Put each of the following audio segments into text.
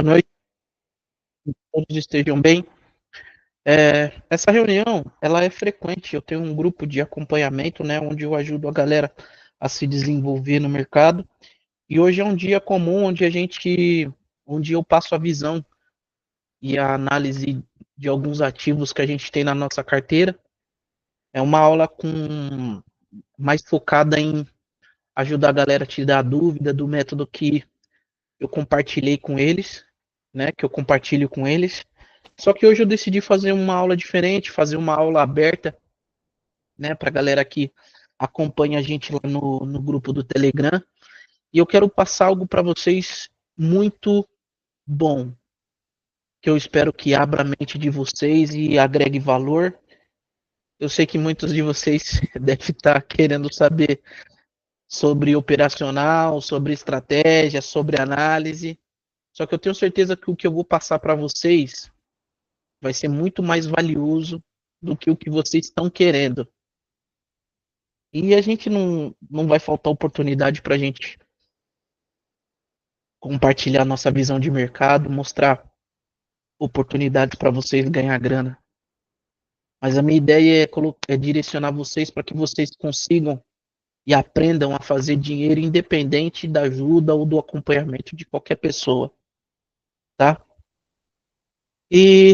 Boa noite, todos estejam bem. Essa reunião, ela é frequente. Eu tenho um grupo de acompanhamento, né, onde eu ajudo a galera a se desenvolver no mercado. E hoje é um dia comum onde eu passo a visão e a análise de alguns ativos que a gente tem na nossa carteira. É uma aula mais focada em ajudar a galera a tirar dúvida do método que eu compartilhei com eles, né, que eu compartilho com eles. Só que hoje eu decidi fazer uma aula diferente, fazer uma aula aberta, né, para a galera que acompanha a gente lá no grupo do Telegram. E eu quero passar algo para vocês muito bom, que eu espero que abra a mente de vocês e agregue valor. Eu sei que muitos de vocês devem estar querendo saber sobre operacional, sobre estratégia, sobre análise. Só que eu tenho certeza que o que eu vou passar para vocês vai ser muito mais valioso do que o que vocês estão querendo. E a gente não vai faltar oportunidade para a gente compartilhar nossa visão de mercado, mostrar oportunidades para vocês ganhar grana. Mas a minha ideia é direcionar vocês para que vocês consigam e aprendam a fazer dinheiro independente da ajuda ou do acompanhamento de qualquer pessoa, tá? E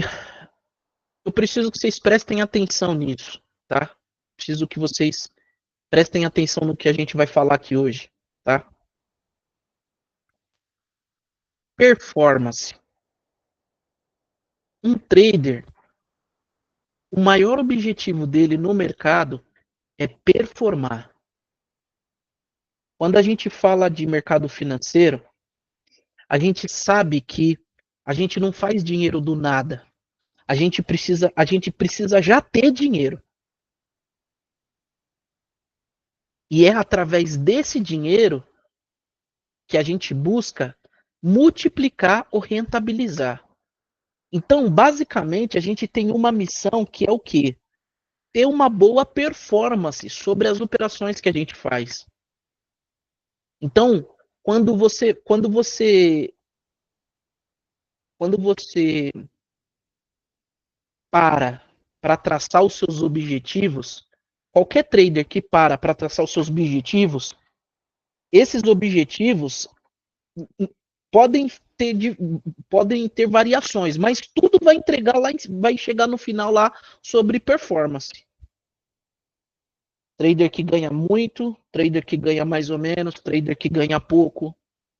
eu preciso que vocês prestem atenção nisso, tá? Preciso que vocês prestem atenção no que a gente vai falar aqui hoje, tá? Performance. Um trader, o maior objetivo dele no mercado é performar. Quando a gente fala de mercado financeiro, a gente sabe que a gente não faz dinheiro do nada. A gente precisa já ter dinheiro. E é através desse dinheiro que a gente busca multiplicar ou rentabilizar. Então, basicamente, a gente tem uma missão que é o quê? Ter uma boa performance sobre as operações que a gente faz. Então, quando você para traçar os seus objetivos, qualquer trader que para traçar os seus objetivos, esses objetivos podem ter, podem ter variações, mas tudo vai entregar lá, vai chegar no final lá sobre performance. Trader que ganha muito, trader que ganha mais ou menos, trader que ganha pouco,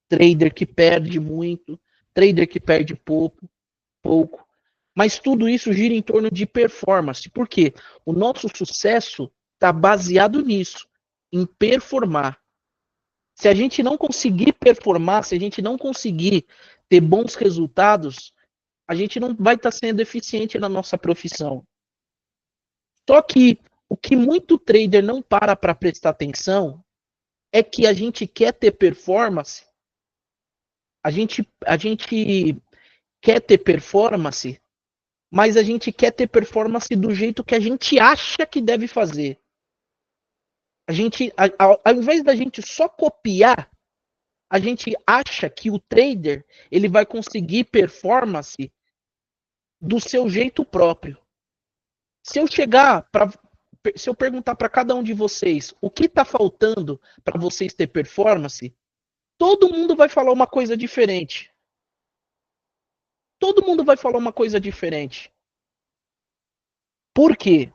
trader que perde muito, trader que perde pouco. Mas tudo isso gira em torno de performance. Por quê? O nosso sucesso está baseado nisso, em performar. Se a gente não conseguir performar, se a gente não conseguir ter bons resultados, a gente não vai estar sendo eficiente na nossa profissão. Só que o que muito trader não para prestar atenção é que a gente quer ter performance, a gente quer ter performance, mas a gente quer ter performance do jeito que a gente acha que deve fazer. A gente, ao invés da gente só copiar, a gente acha que o trader ele vai conseguir performance do seu jeito próprio. Se eu chegar para se eu perguntar para cada um de vocês o que está faltando para vocês ter performance, todo mundo vai falar uma coisa diferente. Todo mundo vai falar uma coisa diferente. Por quê?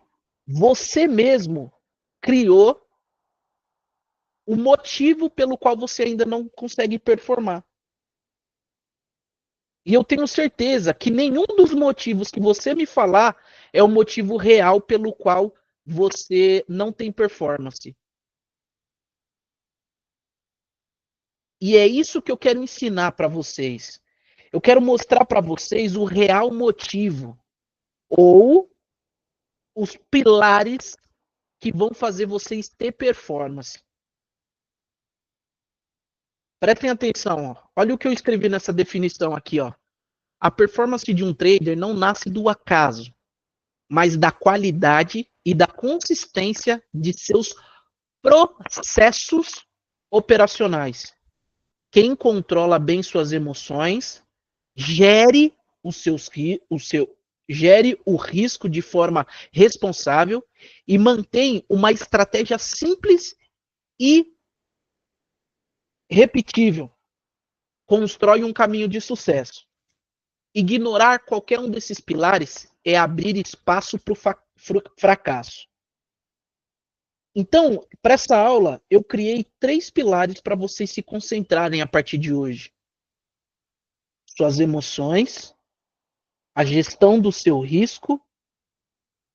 Você mesmo criou o motivo pelo qual você ainda não consegue performar. E eu tenho certeza que nenhum dos motivos que você me falar é o motivo real pelo qual você não tem performance. E é isso que eu quero ensinar para vocês. Eu quero mostrar para vocês o real motivo ou os pilares que vão fazer vocês ter performance. Prestem atenção, ó. Olha o que eu escrevi nessa definição aqui, ó. A performance de um trader não nasce do acaso, mas da qualidade e da consistência de seus processos operacionais. Quem controla bem suas emoções Gere gere o risco de forma responsável e mantém uma estratégia simples e repetível. Constrói um caminho de sucesso. Ignorar qualquer um desses pilares é abrir espaço para o fracasso. Então, para essa aula, eu criei 3 pilares para vocês se concentrarem a partir de hoje. Suas emoções, a gestão do seu risco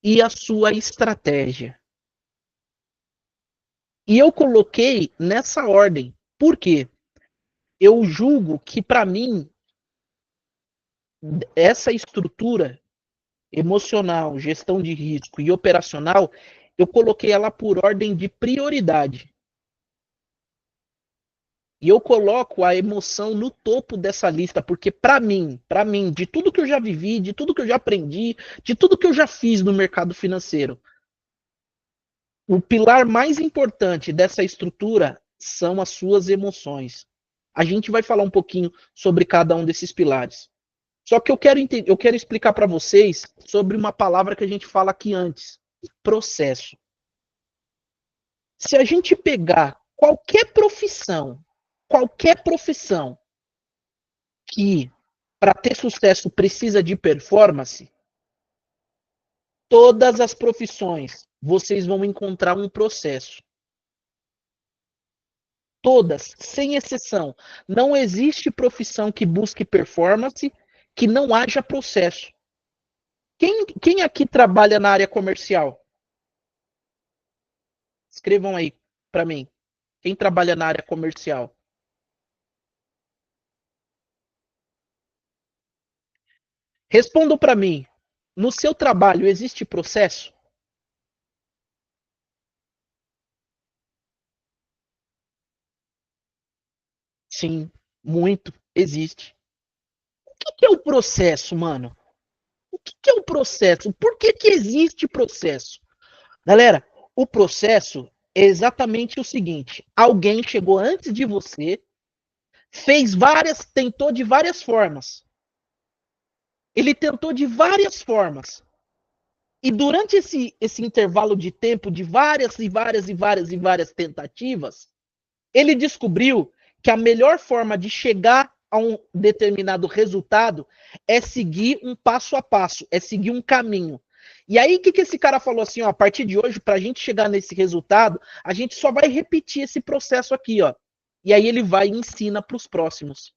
e a sua estratégia. E eu coloquei nessa ordem. Por quê? Eu julgo que, para mim, essa estrutura emocional, gestão de risco e operacional, eu coloquei ela por ordem de prioridade. E eu coloco a emoção no topo dessa lista, porque para mim, de tudo que eu já vivi, de tudo que eu já aprendi, de tudo que eu já fiz no mercado financeiro, o pilar mais importante dessa estrutura são as suas emoções. A gente vai falar um pouquinho sobre cada um desses pilares. Só que eu quero explicar para vocês sobre uma palavra que a gente fala aqui antes: processo. Se a gente pegar qualquer profissão que para ter sucesso precisa de performance, todas as profissões vocês vão encontrar um processo. Todas, sem exceção. Não existe profissão que busque performance que não haja processo. Quem aqui trabalha na área comercial? Escrevam aí para mim. Quem trabalha na área comercial? Respondam para mim. No seu trabalho existe processo? Sim, muito. Existe. O que é o processo, mano? O que é o processo? Por que existe processo? Galera, o processo é exatamente o seguinte: alguém chegou antes de você, tentou de várias formas. Ele tentou de várias formas. E durante esse intervalo de tempo de várias tentativas, ele descobriu que a melhor forma de chegar a um determinado resultado é seguir um passo a passo, é seguir um caminho. E aí, o que esse cara falou assim, ó, a partir de hoje, para a gente chegar nesse resultado, a gente só vai repetir esse processo aqui, ó. E aí ele vai e ensina para os próximos.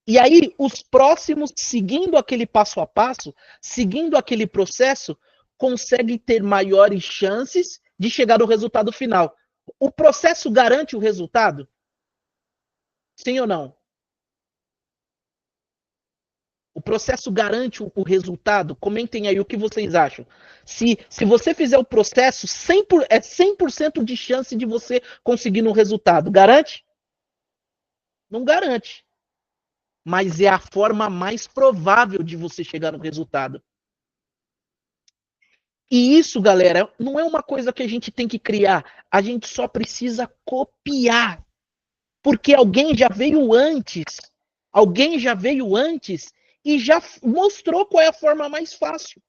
E aí, os próximos, seguindo aquele passo a passo, seguindo aquele processo, conseguem ter maiores chances de chegar ao resultado final. O processo garante o resultado? Sim ou não? O processo garante o resultado? Comentem aí o que vocês acham. Se você fizer o processo, 100% de chance de você conseguir um resultado. Garante? Não garante. Mas é a forma mais provável de você chegar no resultado. E isso, galera, não é uma coisa que a gente tem que criar. A gente só precisa copiar. Porque alguém já veio antes e já mostrou qual é a forma mais fácil.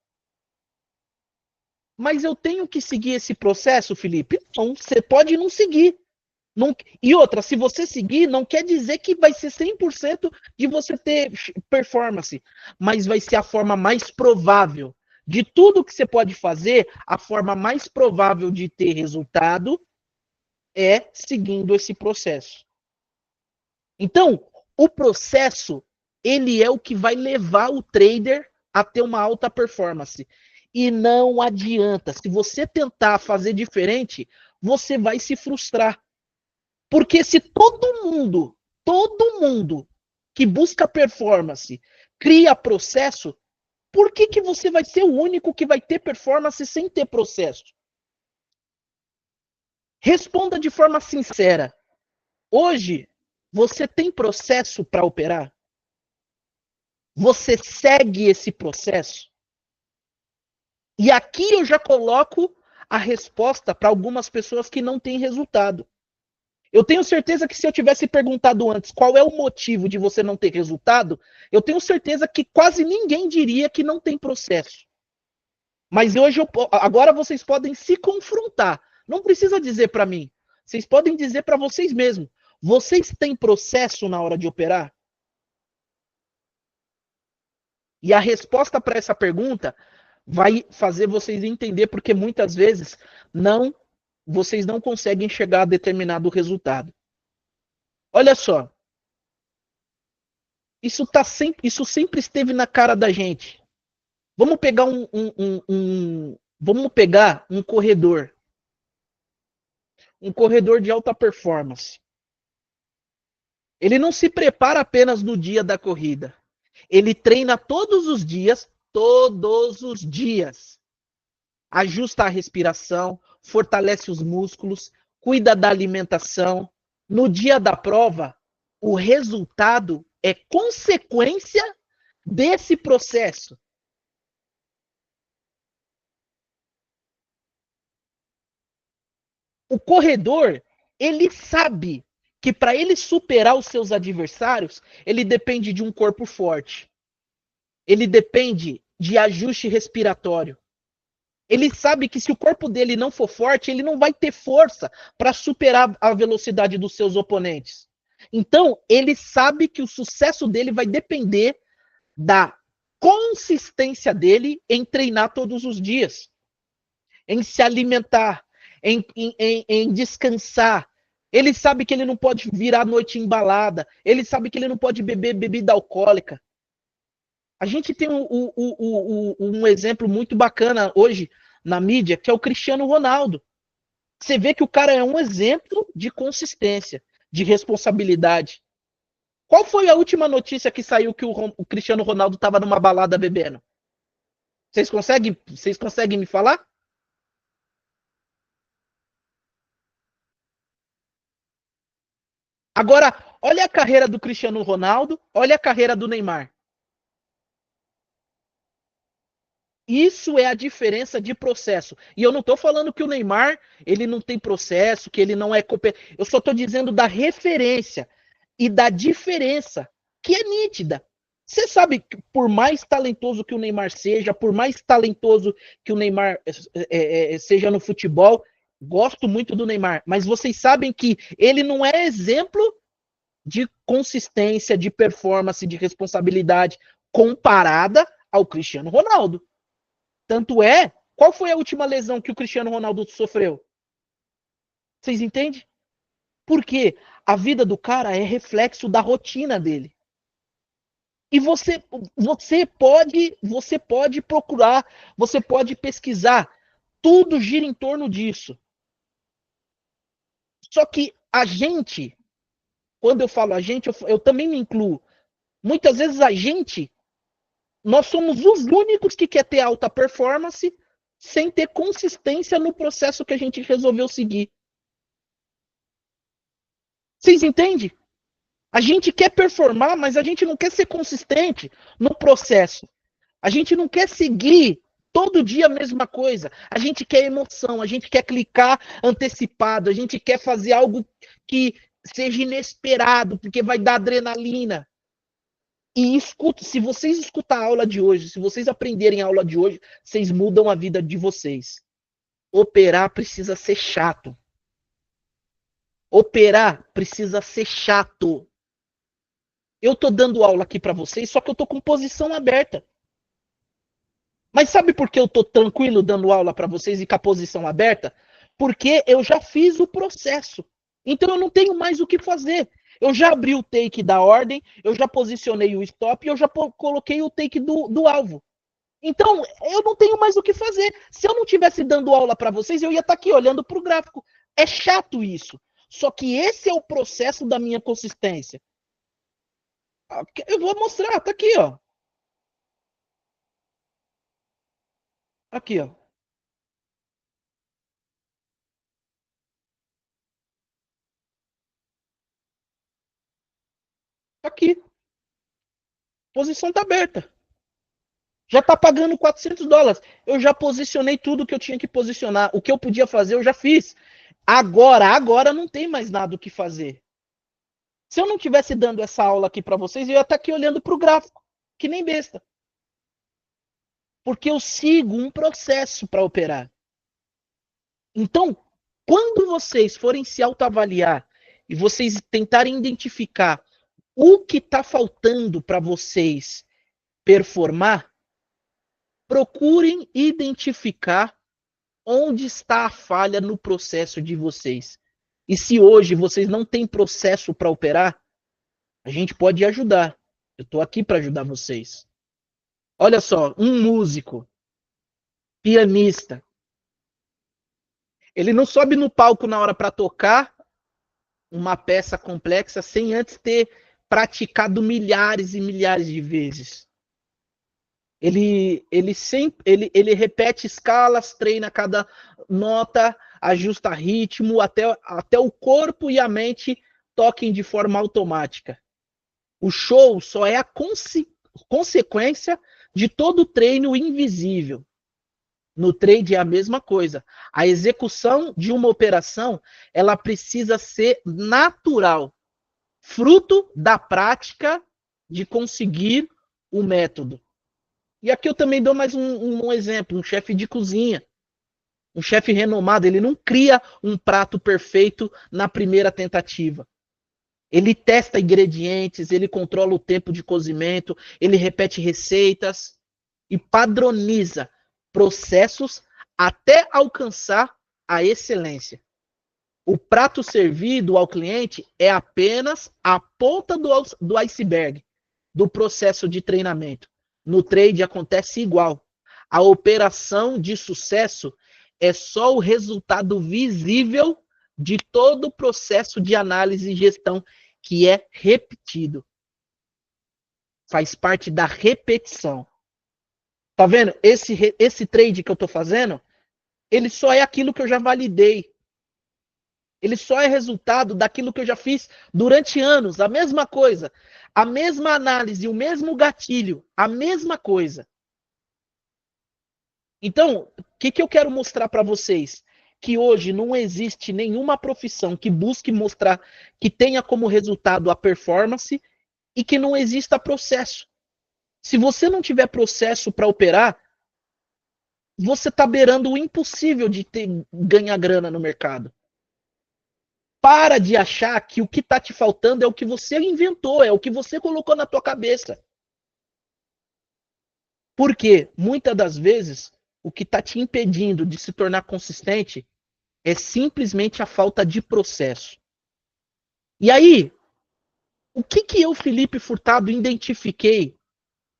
Mas eu tenho que seguir esse processo, Felipe? Não, você pode não seguir. Não, e outra, se você seguir, não quer dizer que vai ser 100% de você ter performance, mas vai ser a forma mais provável. De tudo que você pode fazer, a forma mais provável de ter resultado é seguindo esse processo. Então, o processo, ele é o que vai levar o trader a ter uma alta performance. E não adianta, se você tentar fazer diferente, você vai se frustrar. Porque se todo mundo que busca performance cria processo, por que você vai ser o único que vai ter performance sem ter processo? Responda de forma sincera. Hoje, você tem processo para operar? Você segue esse processo? E aqui eu já coloco a resposta para algumas pessoas que não têm resultado. Eu tenho certeza que se eu tivesse perguntado antes qual é o motivo de você não ter resultado, eu tenho certeza que quase ninguém diria que não tem processo. Mas hoje, agora vocês podem se confrontar. Não precisa dizer para mim. Vocês podem dizer para vocês mesmos. Vocês têm processo na hora de operar? E a resposta para essa pergunta vai fazer vocês entender porque muitas vezes não vocês não conseguem chegar a determinado resultado. Olha só, isso sempre esteve na cara da gente. Vamos pegar vamos pegar um corredor de alta performance. Ele não se prepara apenas no dia da corrida. Ele treina todos os dias. Ajusta a respiração, fortalece os músculos, cuida da alimentação. No dia da prova, o resultado é consequência desse processo. O corredor, ele sabe que para ele superar os seus adversários, ele depende de um corpo forte. Ele depende de ajuste respiratório. Ele sabe que se o corpo dele não for forte, ele não vai ter força para superar a velocidade dos seus oponentes. Então, ele sabe que o sucesso dele vai depender da consistência dele em treinar todos os dias, em se alimentar, em descansar. Ele sabe que ele não pode virar a noite embalada. Ele sabe que ele não pode beber bebida alcoólica. A gente tem um exemplo muito bacana hoje na mídia, que é o Cristiano Ronaldo. Você vê que o cara é um exemplo de consistência, de responsabilidade. Qual foi a última notícia que saiu que o Cristiano Ronaldo estava numa balada bebendo? Vocês conseguem me falar? Agora, olha a carreira do Cristiano Ronaldo, olha a carreira do Neymar. Isso é a diferença de processo. E eu não estou falando que o Neymar ele não tem processo, que ele não é competente. Eu só estou dizendo da referência e da diferença, que é nítida. Você sabe que por mais talentoso que o Neymar seja, por mais talentoso que o Neymar seja no futebol, gosto muito do Neymar, mas vocês sabem que ele não é exemplo de consistência, de performance, de responsabilidade comparada ao Cristiano Ronaldo. Tanto é, qual foi a última lesão que o Cristiano Ronaldo sofreu? Vocês entendem? Porque a vida do cara é reflexo da rotina dele. E você pode procurar, você pode pesquisar. Tudo gira em torno disso. Só que a gente, quando eu falo a gente, eu também me incluo. Muitas vezes a gente, nós somos os únicos que quer ter alta performance sem ter consistência no processo que a gente resolveu seguir. Vocês entendem? A gente quer performar, mas a gente não quer ser consistente no processo. A gente não quer seguir todo dia a mesma coisa. A gente quer emoção, a gente quer clicar antecipado, a gente quer fazer algo que seja inesperado, porque vai dar adrenalina. E escuta, se vocês escutar a aula de hoje, se vocês aprenderem a aula de hoje, vocês mudam a vida de vocês. Operar precisa ser chato. Operar precisa ser chato. Eu tô dando aula aqui para vocês, só que eu tô com posição aberta. Mas sabe por que eu tô tranquilo dando aula para vocês e com a posição aberta? Porque eu já fiz o processo. Então eu não tenho mais o que fazer. Eu já abri o take da ordem, eu já posicionei o stop e eu já coloquei o take do alvo. Então, eu não tenho mais o que fazer. Se eu não tivesse dando aula para vocês, eu ia estar aqui olhando para o gráfico. É chato isso. Só que esse é o processo da minha consistência. Eu vou mostrar, tá aqui, ó. Aqui, ó. Aqui. A posição tá aberta. Já tá pagando US$ 400. Eu já posicionei tudo que eu tinha que posicionar. O que eu podia fazer, eu já fiz. Agora não tem mais nada o que fazer. Se eu não tivesse dando essa aula aqui para vocês, eu ia estar aqui olhando para o gráfico, que nem besta. Porque eu sigo um processo para operar. Então, quando vocês forem se autoavaliar e vocês tentarem identificar o que está faltando para vocês performar, procurem identificar onde está a falha no processo de vocês. E se hoje vocês não têm processo para operar, a gente pode ajudar. Eu estou aqui para ajudar vocês. Olha só, um músico, pianista, ele não sobe no palco na hora para tocar uma peça complexa sem antes ter praticado milhares e milhares de vezes. Ele repete escalas, treina cada nota, ajusta ritmo, até o corpo e a mente toquem de forma automática. O show só é a consequência de todo o treino invisível. No trade é a mesma coisa. A execução de uma operação, ela precisa ser natural, fruto da prática de conseguir o método. E aqui eu também dou mais um exemplo, um chefe de cozinha. Um chefe renomado, ele não cria um prato perfeito na primeira tentativa. Ele testa ingredientes, ele controla o tempo de cozimento, ele repete receitas e padroniza processos até alcançar a excelência. O prato servido ao cliente é apenas a ponta do iceberg do processo de treinamento. No trade acontece igual. A operação de sucesso é só o resultado visível de todo o processo de análise e gestão que é repetido. Faz parte da repetição. Tá vendo? Esse trade que eu tô fazendo, ele só é aquilo que eu já validei. Ele só é resultado daquilo que eu já fiz durante anos. A mesma coisa. A mesma análise, o mesmo gatilho. A mesma coisa. Então, o que eu quero mostrar para vocês? Que hoje não existe nenhuma profissão que busque mostrar que tenha como resultado a performance e que não exista processo. Se você não tiver processo para operar, você está beirando o impossível de ganhar grana no mercado. Para de achar que o que está te faltando é o que você inventou, é o que você colocou na tua cabeça. Porque muitas das vezes o que está te impedindo de se tornar consistente é simplesmente a falta de processo. E aí, o que eu, Felipe Furtado, identifiquei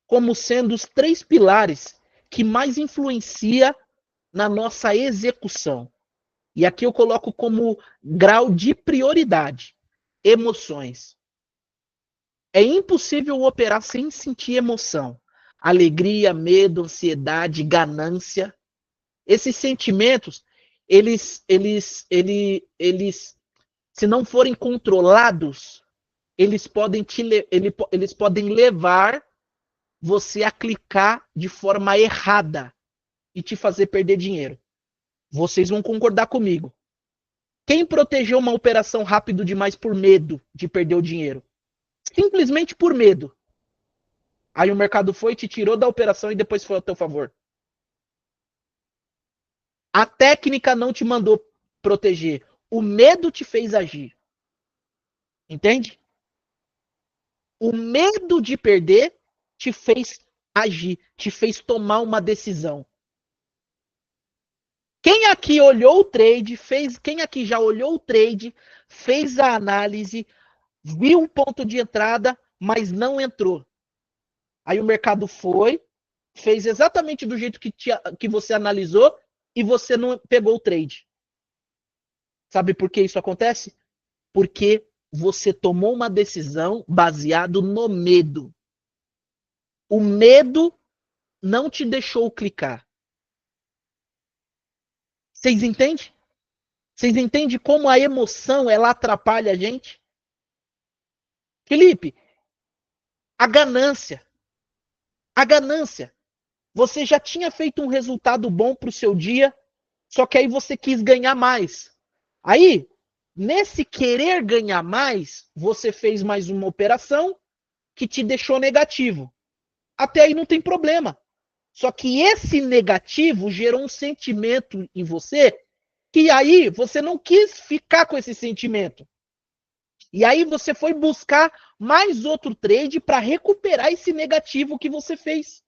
como sendo os 3 pilares que mais influencia na nossa execução? E aqui eu coloco como grau de prioridade: emoções. É impossível operar sem sentir emoção. Alegria, medo, ansiedade, ganância. Esses sentimentos, eles, se não forem controlados, eles podem levar você a clicar de forma errada e te fazer perder dinheiro. Vocês vão concordar comigo. Quem protegeu uma operação rápido demais por medo de perder o dinheiro? Simplesmente por medo. Aí o mercado foi, te tirou da operação e depois foi ao teu favor. A técnica não te mandou proteger. O medo te fez agir. Entende? O medo de perder te fez agir, te fez tomar uma decisão. Quem aqui olhou o trade, quem aqui já olhou o trade, fez a análise, viu o ponto de entrada, mas não entrou. Aí o mercado foi, fez exatamente do jeito que você analisou e você não pegou o trade. Sabe por que isso acontece? Porque você tomou uma decisão baseado no medo. O medo não te deixou clicar. Vocês entendem? Vocês entendem como a emoção ela atrapalha a gente? Felipe, a ganância. A ganância. Você já tinha feito um resultado bom para o seu dia, só que aí você quis ganhar mais. Aí, nesse querer ganhar mais, você fez mais uma operação que te deixou negativo. Até aí não tem problema. Só que esse negativo gerou um sentimento em você que aí você não quis ficar com esse sentimento. E aí você foi buscar mais outro trade para recuperar esse negativo que você fez.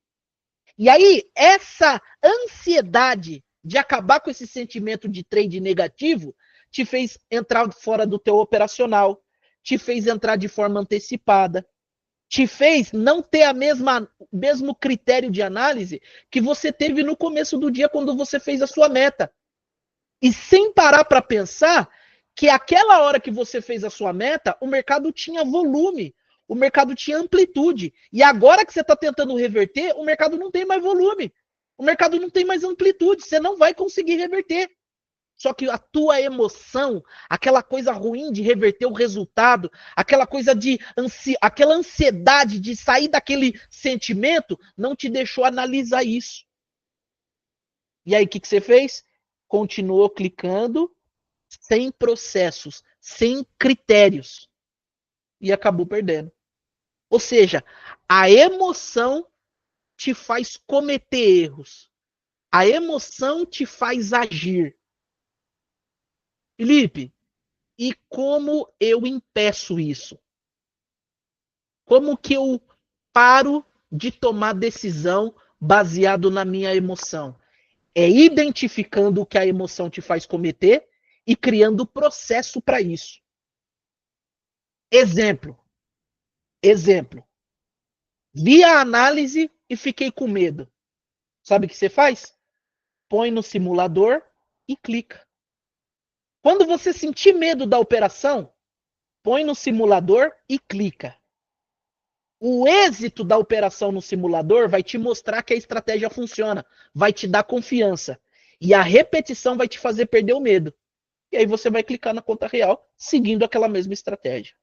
E aí essa ansiedade de acabar com esse sentimento de trade negativo te fez entrar fora do teu operacional, te fez entrar de forma antecipada, te fez não ter a mesmo critério de análise que você teve no começo do dia quando você fez a sua meta. E sem parar para pensar que aquela hora que você fez a sua meta, o mercado tinha volume, o mercado tinha amplitude. E agora que você está tentando reverter, o mercado não tem mais volume, o mercado não tem mais amplitude, você não vai conseguir reverter. Só que a tua emoção, aquela coisa ruim de reverter o resultado, aquela coisa de aquela ansiedade de sair daquele sentimento, não te deixou analisar isso. E aí, o que você fez? Continuou clicando sem processos, sem critérios. E acabou perdendo. Ou seja, a emoção te faz cometer erros. A emoção te faz agir. Felipe, e como eu impeço isso? Como que eu paro de tomar decisão baseado na minha emoção? É identificando o que a emoção te faz cometer e criando processo para isso. Exemplo. Exemplo. Vi a análise e fiquei com medo. Sabe o que você faz? Põe no simulador e clica. Quando você sentir medo da operação, põe no simulador e clica. O êxito da operação no simulador vai te mostrar que a estratégia funciona, vai te dar confiança. E a repetição vai te fazer perder o medo. E aí você vai clicar na conta real, seguindo aquela mesma estratégia.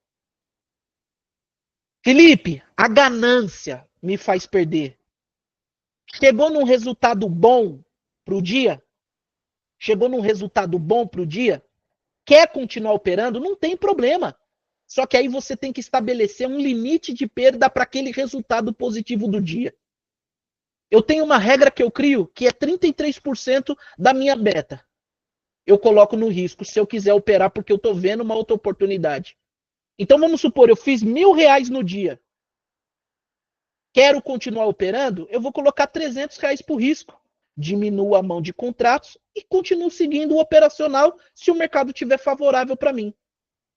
Felipe, a ganância me faz perder. Chegou num resultado bom pro dia? Chegou num resultado bom pro dia? Quer continuar operando? Não tem problema. Só que aí você tem que estabelecer um limite de perda para aquele resultado positivo do dia. Eu tenho uma regra que eu crio que é 33% da minha beta. Eu coloco no risco se eu quiser operar porque eu estou vendo uma outra oportunidade. Então vamos supor, eu fiz R$ 1.000 no dia. Quero continuar operando? Eu vou colocar R$ 300 por risco. Diminuo a mão de contratos e continuo seguindo o operacional se o mercado estiver favorável para mim.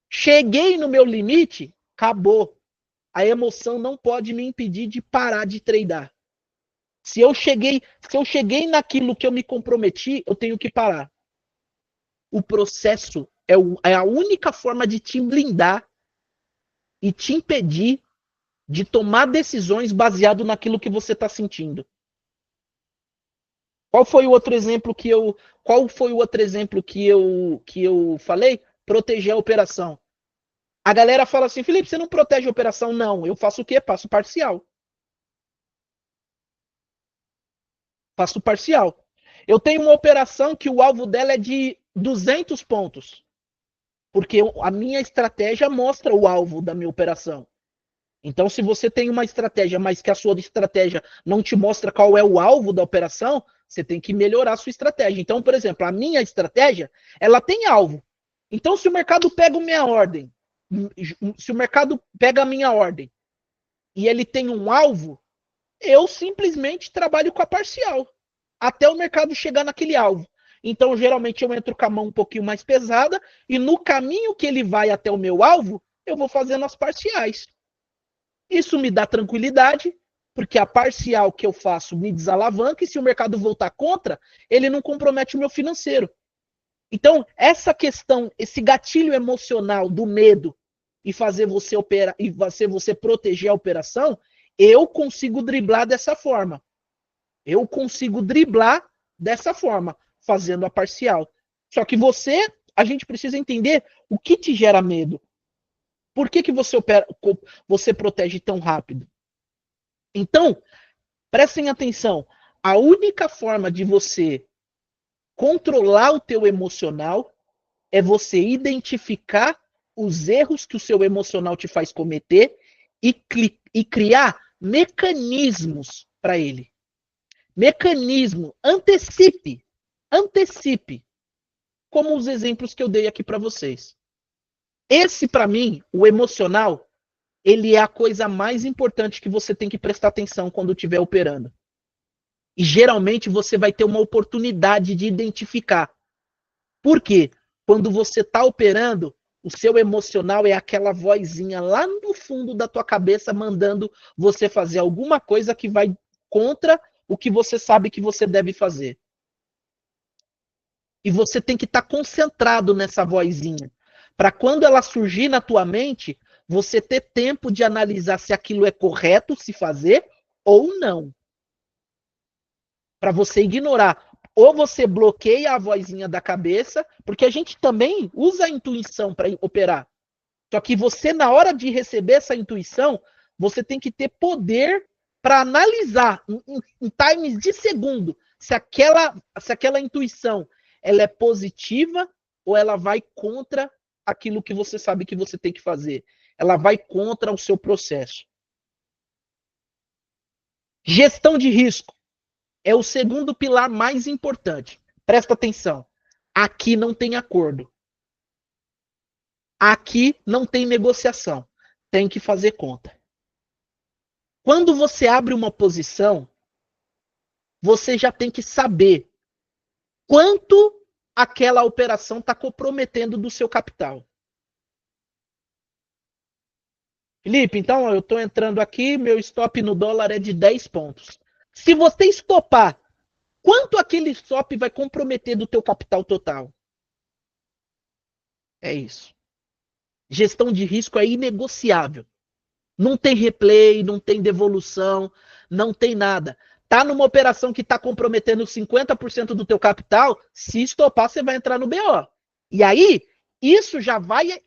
Cheguei no meu limite, acabou. A emoção não pode me impedir de parar de tradar. Se eu cheguei naquilo que eu me comprometi, eu tenho que parar. O processo é a única forma de te blindar e te impedir de tomar decisões baseado naquilo que você está sentindo. Qual foi o outro exemplo que eu falei? Proteger a operação. A galera fala assim, Felipe, você não protege a operação? Não, eu faço o quê? Passo parcial. Faço parcial. Eu tenho uma operação que o alvo dela é de 200 pontos. Porque a minha estratégia mostra o alvo da minha operação. Então, se você tem uma estratégia, mas que a sua estratégia não te mostra qual é o alvo da operação, você tem que melhorar a sua estratégia. Então, por exemplo, a minha estratégia, ela tem alvo. Então, se o mercado pega a minha ordem, se o mercado pega a minha ordem e ele tem um alvo, eu simplesmente trabalho com a parcial até o mercado chegar naquele alvo. Então, geralmente, eu entro com a mão um pouquinho mais pesada e no caminho que ele vai até o meu alvo, eu vou fazendo as parciais. Isso me dá tranquilidade, porque a parcial que eu faço me desalavanca e se o mercado voltar contra, ele não compromete o meu financeiro. Então, essa questão, esse gatilho emocional do medo e fazer você operar e fazer você proteger a operação, eu consigo driblar dessa forma. Eu consigo driblar dessa forma, fazendo a parcial. Só que a gente precisa entender o que te gera medo. Por que você protege tão rápido? Então, prestem atenção. A única forma de você controlar o teu emocional é você identificar os erros que o seu emocional te faz cometer e criar mecanismos para ele. Mecanismo, antecipe, como os exemplos que eu dei aqui para vocês. Esse, para mim, o emocional, ele é a coisa mais importante que você tem que prestar atenção quando estiver operando. E geralmente você vai ter uma oportunidade de identificar. Por quê? Quando você está operando, o seu emocional é aquela vozinha lá no fundo da tua cabeça mandando você fazer alguma coisa que vai contra o que você sabe que você deve fazer. E você tem que estar concentrado nessa vozinha, para quando ela surgir na tua mente, você ter tempo de analisar se aquilo é correto se fazer ou não. Para você ignorar. Ou você bloqueia a vozinha da cabeça, porque a gente também usa a intuição para operar. Só que você, na hora de receber essa intuição, você tem que ter poder para analisar em times de segundo se aquela intuição ela é positiva ou ela vai contra aquilo que você sabe que você tem que fazer. Ela vai contra o seu processo. Gestão de risco é o segundo pilar mais importante. Presta atenção. Aqui não tem acordo. Aqui não tem negociação. Tem que fazer conta. Quando você abre uma posição, você já tem que saber quanto aquela operação está comprometendo do seu capital. Felipe, então eu estou entrando aqui, meu stop no dólar é de 10 pontos. Se você estopar, quanto aquele stop vai comprometer do teu capital total? É isso. Gestão de risco é inegociável. Não tem replay, não tem devolução, não tem nada. Tá numa operação que está comprometendo 50% do teu capital, se estopar, você vai entrar no BO. E aí, isso já vai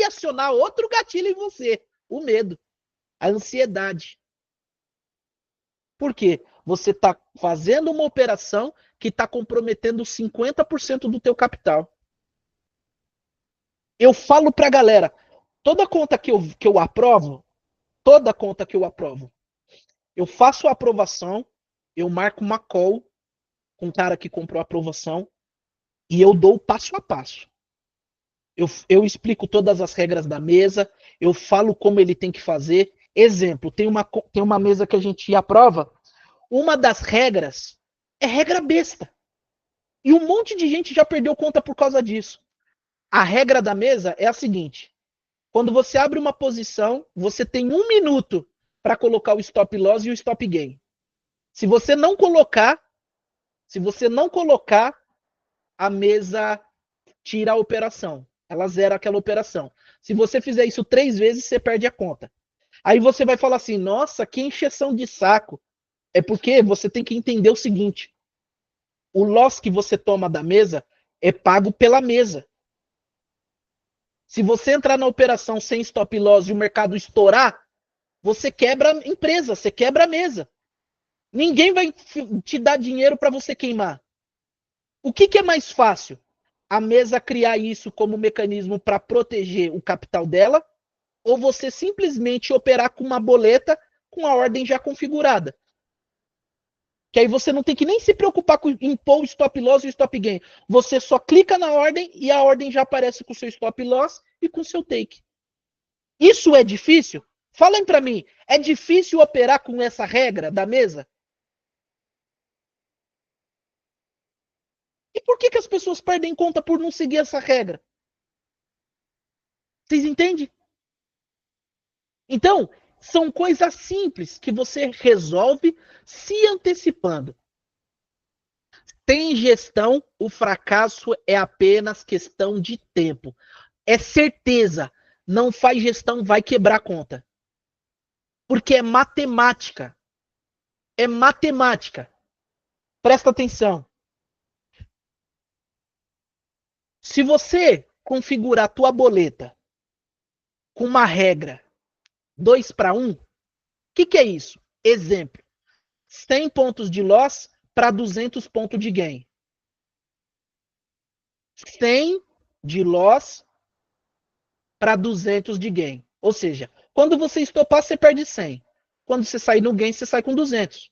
acionar outro gatilho em você, o medo, a ansiedade. Por quê? Você está fazendo uma operação que está comprometendo 50% do teu capital. Eu falo para a galera, toda conta que eu aprovo, toda conta que eu aprovo, eu faço a aprovação, eu marco uma call com o cara que comprou a aprovação e eu dou o passo a passo. Eu explico todas as regras da mesa, eu falo como ele tem que fazer. Exemplo, tem uma mesa que a gente aprova, uma das regras é regra besta. E um monte de gente já perdeu conta por causa disso. A regra da mesa é a seguinte: quando você abre uma posição, você tem 1 minuto para colocar o stop loss e o stop gain. Se você não colocar, a mesa tira a operação. Ela zera aquela operação. Se você fizer isso 3 vezes, você perde a conta. Aí você vai falar assim, nossa, que encheção de saco. É porque você tem que entender o seguinte: o loss que você toma da mesa é pago pela mesa. Se você entrar na operação sem stop loss e o mercado estourar, você quebra a empresa, você quebra a mesa. Ninguém vai te dar dinheiro para você queimar. O que é mais fácil? A mesa criar isso como mecanismo para proteger o capital dela, ou você simplesmente operar com uma boleta com a ordem já configurada. Que aí você não tem que nem se preocupar com impor o stop loss e o stop gain. Você só clica na ordem e a ordem já aparece com o seu stop loss e com o seu take. Isso é difícil? Falem para mim, é difícil operar com essa regra da mesa? E por que as pessoas perdem conta por não seguir essa regra? Vocês entendem? Então, são coisas simples que você resolve se antecipando. Tem gestão, o fracasso é apenas questão de tempo. É certeza. Não faz gestão, vai quebrar a conta. Porque é matemática. É matemática. Presta atenção. Se você configurar a tua boleta com uma regra 2 para 1, o que é isso? Exemplo. 100 pontos de loss para 200 pontos de gain. 100 de loss para 200 de gain. Ou seja, quando você estopar, você perde 100. Quando você sair no gain, você sai com 200.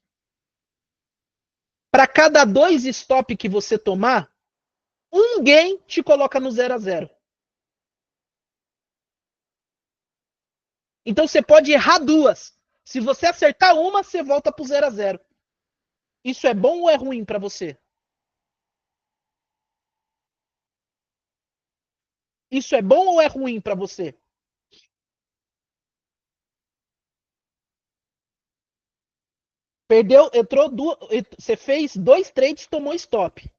Para cada 2 stop que você tomar, um gain te coloca no 0 a 0. Então você pode errar 2. Se você acertar uma, você volta pro 0 a 0. Isso é bom ou é ruim para você? Isso é bom ou é ruim para você? Perdeu, entrou duas, você fez 2 trades, tomou stop.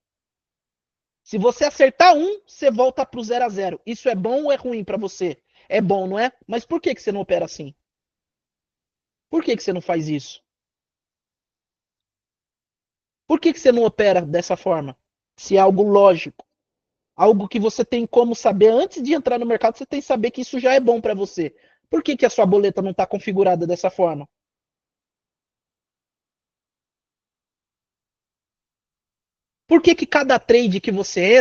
Se você acertar um, você volta pro 0 a 0. Isso é bom ou é ruim para você? É bom, não é? Mas por que você não opera assim? Por que você não faz isso? Por que você não opera dessa forma? Se é algo lógico, algo que você tem como saber antes de entrar no mercado, você tem que saber que isso já é bom para você. Por que a sua boleta não está configurada dessa forma? Por que cada trade que você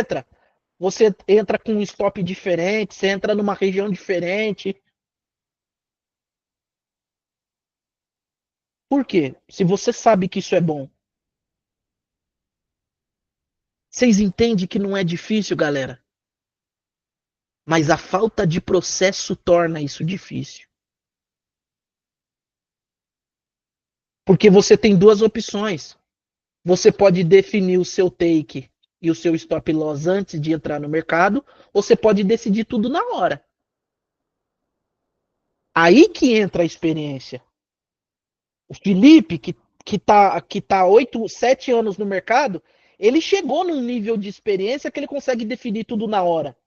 entra com um stop diferente, você entra numa região diferente? Por quê? Se você sabe que isso é bom. Vocês entendem que não é difícil, galera? Mas a falta de processo torna isso difícil. Porque você tem duas opções. Você pode definir o seu take e o seu stop loss antes de entrar no mercado, ou você pode decidir tudo na hora. Aí que entra a experiência. O Felipe, que tá 8, 7 anos no mercado, ele chegou num nível de experiência que ele consegue definir tudo na hora.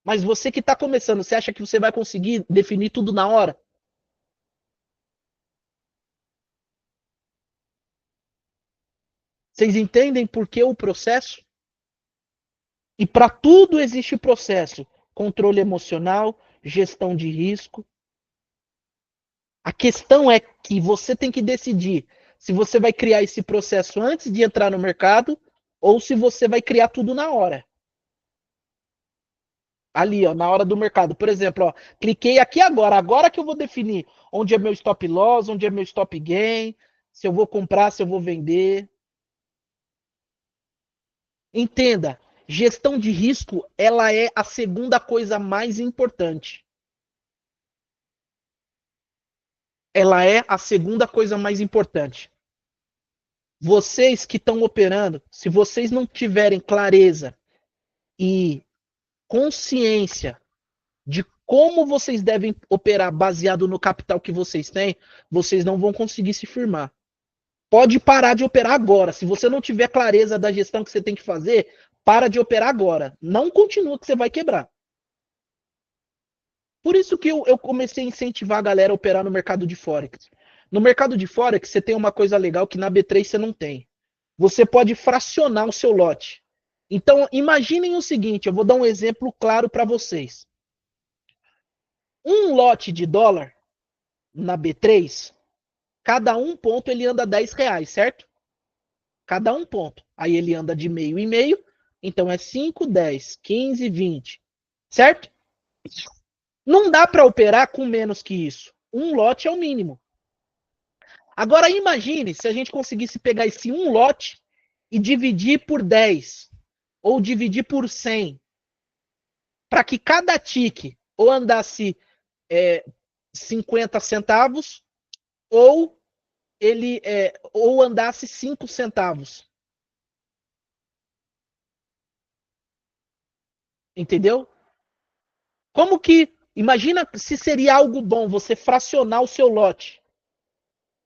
Mas você que está começando, você acha que você vai conseguir definir tudo na hora? Vocês entendem por que o processo? E para tudo existe processo: controle emocional, gestão de risco. A questão é que você tem que decidir se você vai criar esse processo antes de entrar no mercado ou se você vai criar tudo na hora. Ali, ó, na hora do mercado. Por exemplo, ó, cliquei aqui agora, agora que eu vou definir onde é meu stop loss, onde é meu stop gain, se eu vou comprar, se eu vou vender. Entenda, gestão de risco, ela é a segunda coisa mais importante. Ela é a segunda coisa mais importante. Vocês que estão operando, se vocês não tiverem clareza e consciência de como vocês devem operar baseado no capital que vocês têm, vocês não vão conseguir se firmar. Pode parar de operar agora. Se você não tiver clareza da gestão que você tem que fazer, para de operar agora. Não continua que você vai quebrar. Por isso que eu comecei a incentivar a galera a operar no mercado de Forex. No mercado de Forex, você tem uma coisa legal que na B3 você não tem. Você pode fracionar o seu lote. Então, imaginem o seguinte, eu vou dar um exemplo claro para vocês. Um lote de dólar na B3, cada um ponto ele anda R$ 10, certo? Cada um ponto. Aí ele anda de meio em meio, então é 5, 10, 15, 20, certo? Não dá para operar com menos que isso. Um lote é o mínimo. Agora imagine se a gente conseguisse pegar esse um lote e dividir por 10 ou dividir por 100, para que cada tique ou andasse 50 centavos ou ele ou andasse 5 centavos. Entendeu? Como que imagina se seria algo bom você fracionar o seu lote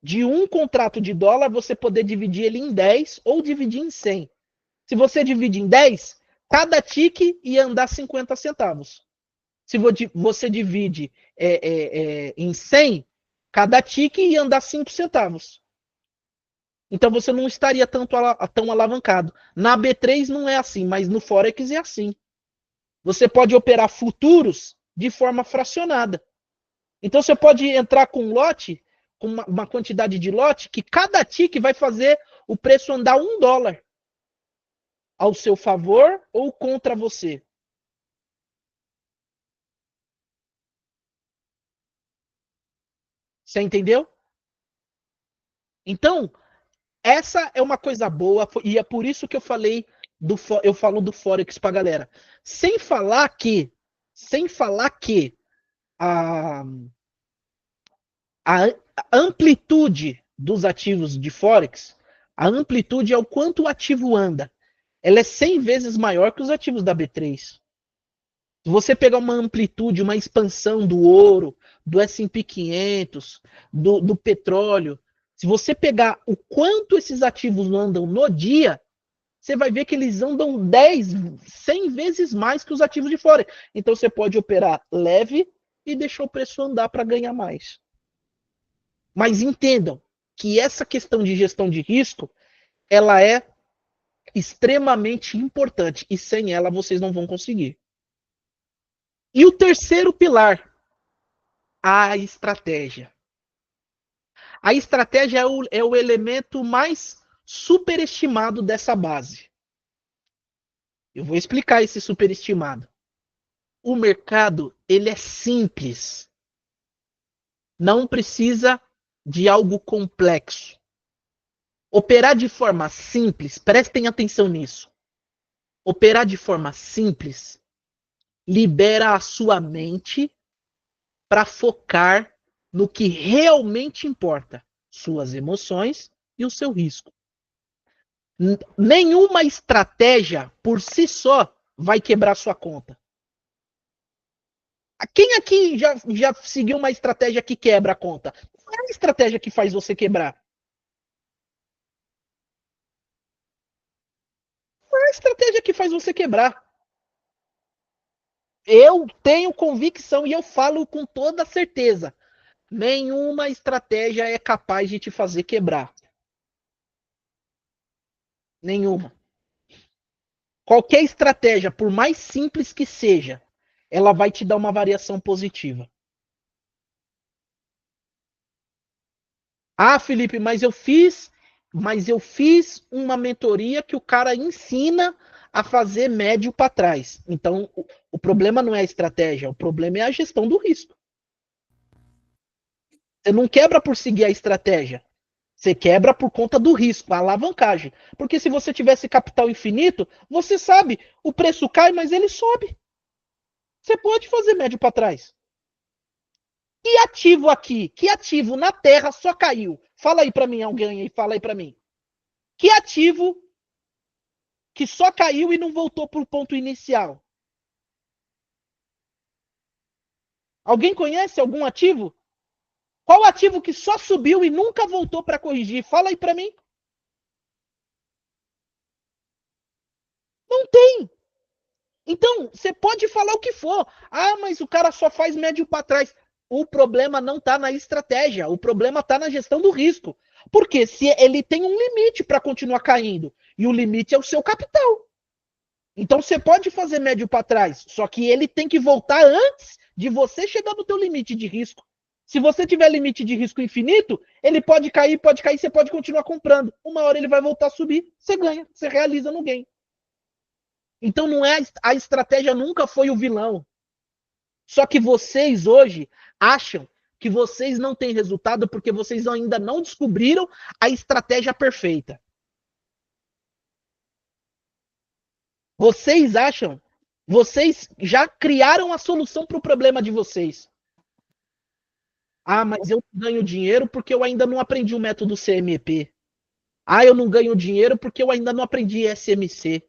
de um contrato de dólar, você poder dividir ele em 10 ou dividir em 100. Se você divide em 10, cada tique ia andar 50 centavos. Se você divide em 100, cada tique ia andar 5 centavos. Então você não estaria tão alavancado. Na B3 não é assim, mas no Forex é assim. Você pode operar futuros de forma fracionada. Então você pode entrar com um lote, com uma quantidade de lote, que cada tique vai fazer o preço andar $1. ao seu favor ou contra você? Você entendeu? Então, essa é uma coisa boa e é por isso que eu falo do Forex pra galera. Sem falar que, sem falar que a, a amplitude dos ativos de Forex, a amplitude é o quanto o ativo anda. Ela é 100 vezes maior que os ativos da B3. Se você pegar uma amplitude, uma expansão do ouro, do S&P 500, do petróleo, se você pegar o quanto esses ativos andam no dia, você vai ver que eles andam 10, 100 vezes mais que os ativos de fora. Então você pode operar leve e deixar o preço andar para ganhar mais. Mas entendam que essa questão de gestão de risco, ela é extremamente importante e sem ela vocês não vão conseguir. E o terceiro pilar, a estratégia. A estratégia é o elemento mais superestimado dessa base. Eu vou explicar esse superestimado. O mercado, ele é simples. Não precisa de algo complexo. Operar de forma simples, prestem atenção nisso. Operar de forma simples libera a sua mente para focar no que realmente importa, suas emoções e o seu risco. Nenhuma estratégia por si só vai quebrar sua conta. Quem aqui já seguiu uma estratégia que quebra a conta? Não é a estratégia que faz você quebrar. Não é a estratégia que faz você quebrar. Eu tenho convicção e eu falo com toda certeza. Nenhuma estratégia é capaz de te fazer quebrar. Nenhuma. Qualquer estratégia, por mais simples que seja, ela vai te dar uma variação positiva. Ah, Felipe, mas eu fiz uma mentoria que o cara ensina a fazer médio para trás. Então, o problema não é a estratégia, o problema é a gestão do risco. Você não quebra por seguir a estratégia. Você quebra por conta do risco, a alavancagem. Porque se você tivesse capital infinito, você sabe, o preço cai, mas ele sobe. Você pode fazer médio para trás. Que ativo aqui? Que ativo na Terra só caiu? Fala aí para mim, alguém aí, fala aí para mim. Que ativo que só caiu e não voltou para o ponto inicial? Alguém conhece algum ativo? Qual ativo que só subiu e nunca voltou para corrigir? Fala aí para mim. Não tem. Então, você pode falar o que for. Ah, mas o cara só faz médio para trás. O problema não está na estratégia, o problema está na gestão do risco. Porque se ele tem um limite para continuar caindo, e o limite é o seu capital. Então você pode fazer médio para trás, só que ele tem que voltar antes de você chegar no teu limite de risco. Se você tiver limite de risco infinito, ele pode cair, você pode continuar comprando. Uma hora ele vai voltar a subir, você ganha, você realiza no game. Então não é a estratégia nunca foi o vilão. Só que vocês hoje acham que vocês não têm resultado porque vocês ainda não descobriram a estratégia perfeita. Vocês acham, vocês já criaram a solução para o problema de vocês. Ah, mas eu não ganho dinheiro porque eu ainda não aprendi o método CMP. Ah, eu não ganho dinheiro porque eu ainda não aprendi SMC.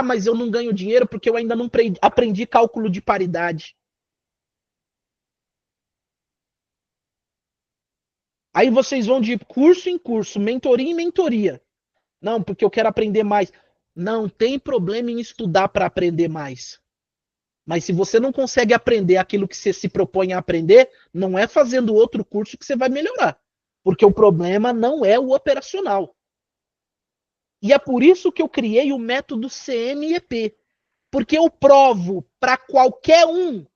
Mas eu não ganho dinheiro porque eu ainda não aprendi cálculo de paridade. Aí vocês vão de curso em curso, mentoria em mentoria. Não, porque eu quero aprender mais. Não tem problema em estudar para aprender mais. Mas se você não consegue aprender aquilo que você se propõe a aprender, não é fazendo outro curso que você vai melhorar. Porque o problema não é o operacional. E é por isso que eu criei o método CMEP. Porque eu provo para qualquer um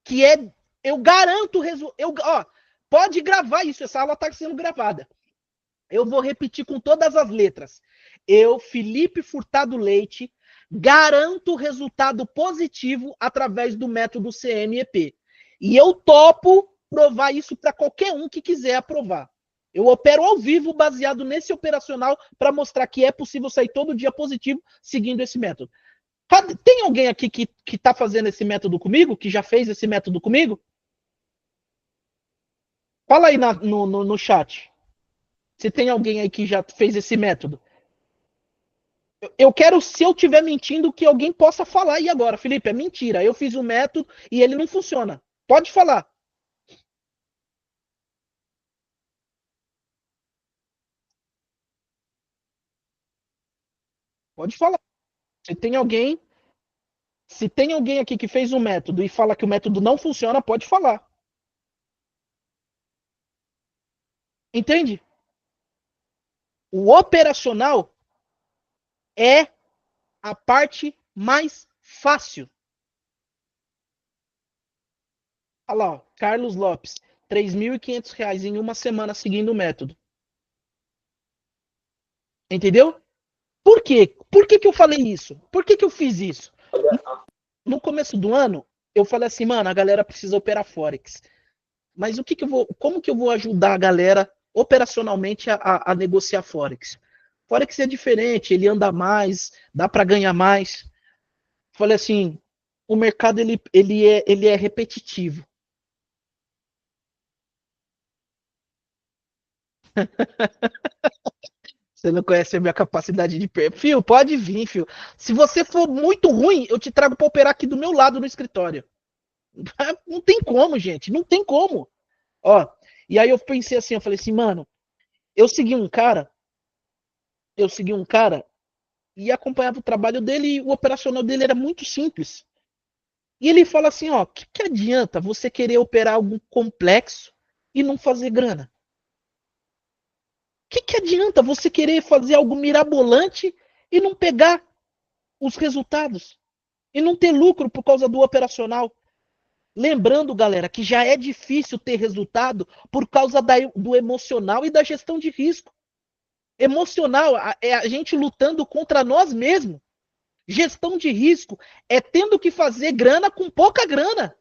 que é. Eu garanto o resultado. Pode gravar isso, essa aula está sendo gravada. eu vou repetir com todas as letras. Eu, Felipe Furtado Leite, garanto resultado positivo através do método CMEP. E eu topo provar isso para qualquer um que quiser aprovar. Eu opero ao vivo baseado nesse operacional para mostrar que é possível sair todo dia positivo seguindo esse método. Tem alguém aqui que está fazendo esse método comigo? Que já fez esse método comigo? Fala aí no chat. Se tem alguém aí que já fez esse método. Eu quero, se eu estiver mentindo, que alguém possa falar aí agora. Felipe, é mentira. Eu fiz o método e ele não funciona. Pode falar. Pode falar. Se tem alguém, se tem alguém aqui que fez o método e fala que o método não funciona, pode falar. Entende? O operacional é a parte mais fácil. Olha lá, ó, Carlos Lopes, R$ 3.500 em uma semana seguindo o método. Entendeu? Por quê? Por que eu falei isso? Por que eu fiz isso? No começo do ano, eu falei assim, mano, a galera precisa operar Forex. Mas como que eu vou ajudar a galera operacionalmente a negociar Forex? Forex é diferente, ele anda mais, dá para ganhar mais. Falei assim, o mercado ele é repetitivo. Você não conhece a minha capacidade de perder. Fio, pode vir, fio. Se você for muito ruim, eu te trago para operar aqui do meu lado no escritório. Não tem como, gente. Não tem como. Ó, e aí eu pensei assim, eu falei assim, mano, eu segui um cara, eu segui um cara e acompanhava o trabalho dele e o operacional dele era muito simples. E ele fala assim, ó, que adianta você querer operar algo complexo e não fazer grana? Que adianta você querer fazer algo mirabolante e não pegar os resultados? E não ter lucro por causa do operacional? Lembrando, galera, que já é difícil ter resultado por causa do emocional e da gestão de risco. Emocional é a gente lutando contra nós mesmos. Gestão de risco é tendo que fazer grana com pouca grana.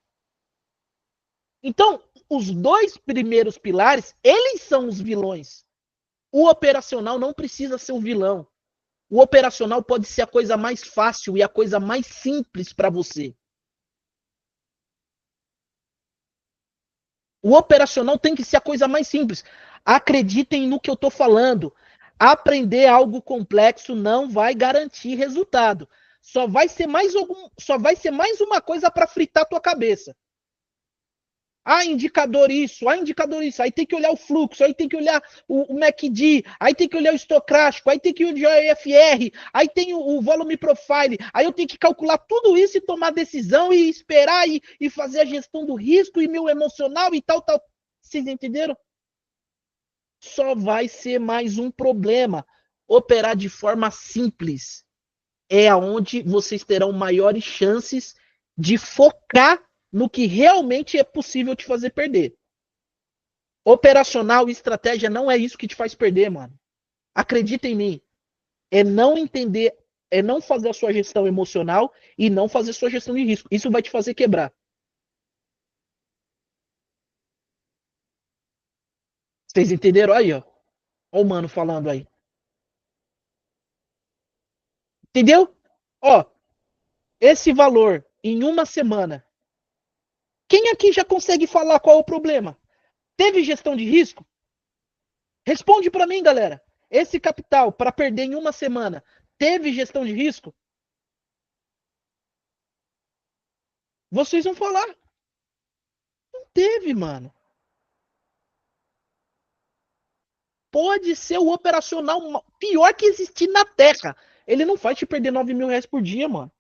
Então, os dois primeiros pilares, eles são os vilões. O operacional não precisa ser o vilão. O operacional pode ser a coisa mais fácil e a coisa mais simples para você. O operacional tem que ser a coisa mais simples. Acreditem no que eu estou falando. Aprender algo complexo não vai garantir resultado. Só vai ser mais uma coisa para fritar a tua cabeça. Indicador isso, indicador isso. Aí tem que olhar o fluxo, aí tem que olhar o MACD, aí tem que olhar o estocástico, aí tem que olhar o IFR, aí tem o volume profile, aí eu tenho que calcular tudo isso e tomar decisão e esperar e fazer a gestão do risco e meu emocional e tal, tal. Vocês entenderam? Só vai ser mais um problema. Operar de forma simples é aonde vocês terão maiores chances de focar no que realmente é possível te fazer perder. Operacional e estratégia não é isso que te faz perder, mano. Acredita em mim. É não entender, é não fazer a sua gestão emocional e não fazer a sua gestão de risco. Isso vai te fazer quebrar. Vocês entenderam aí, ó? Ó o mano falando aí. Entendeu? Ó, esse valor em uma semana. Quem aqui já consegue falar qual é o problema? Teve gestão de risco? Responde para mim, galera. Esse capital para perder em uma semana, teve gestão de risco? Vocês vão falar. Não teve, mano. Pode ser o operacional pior que existir na Terra. Ele não faz te perder R$ 9.000 por dia, mano.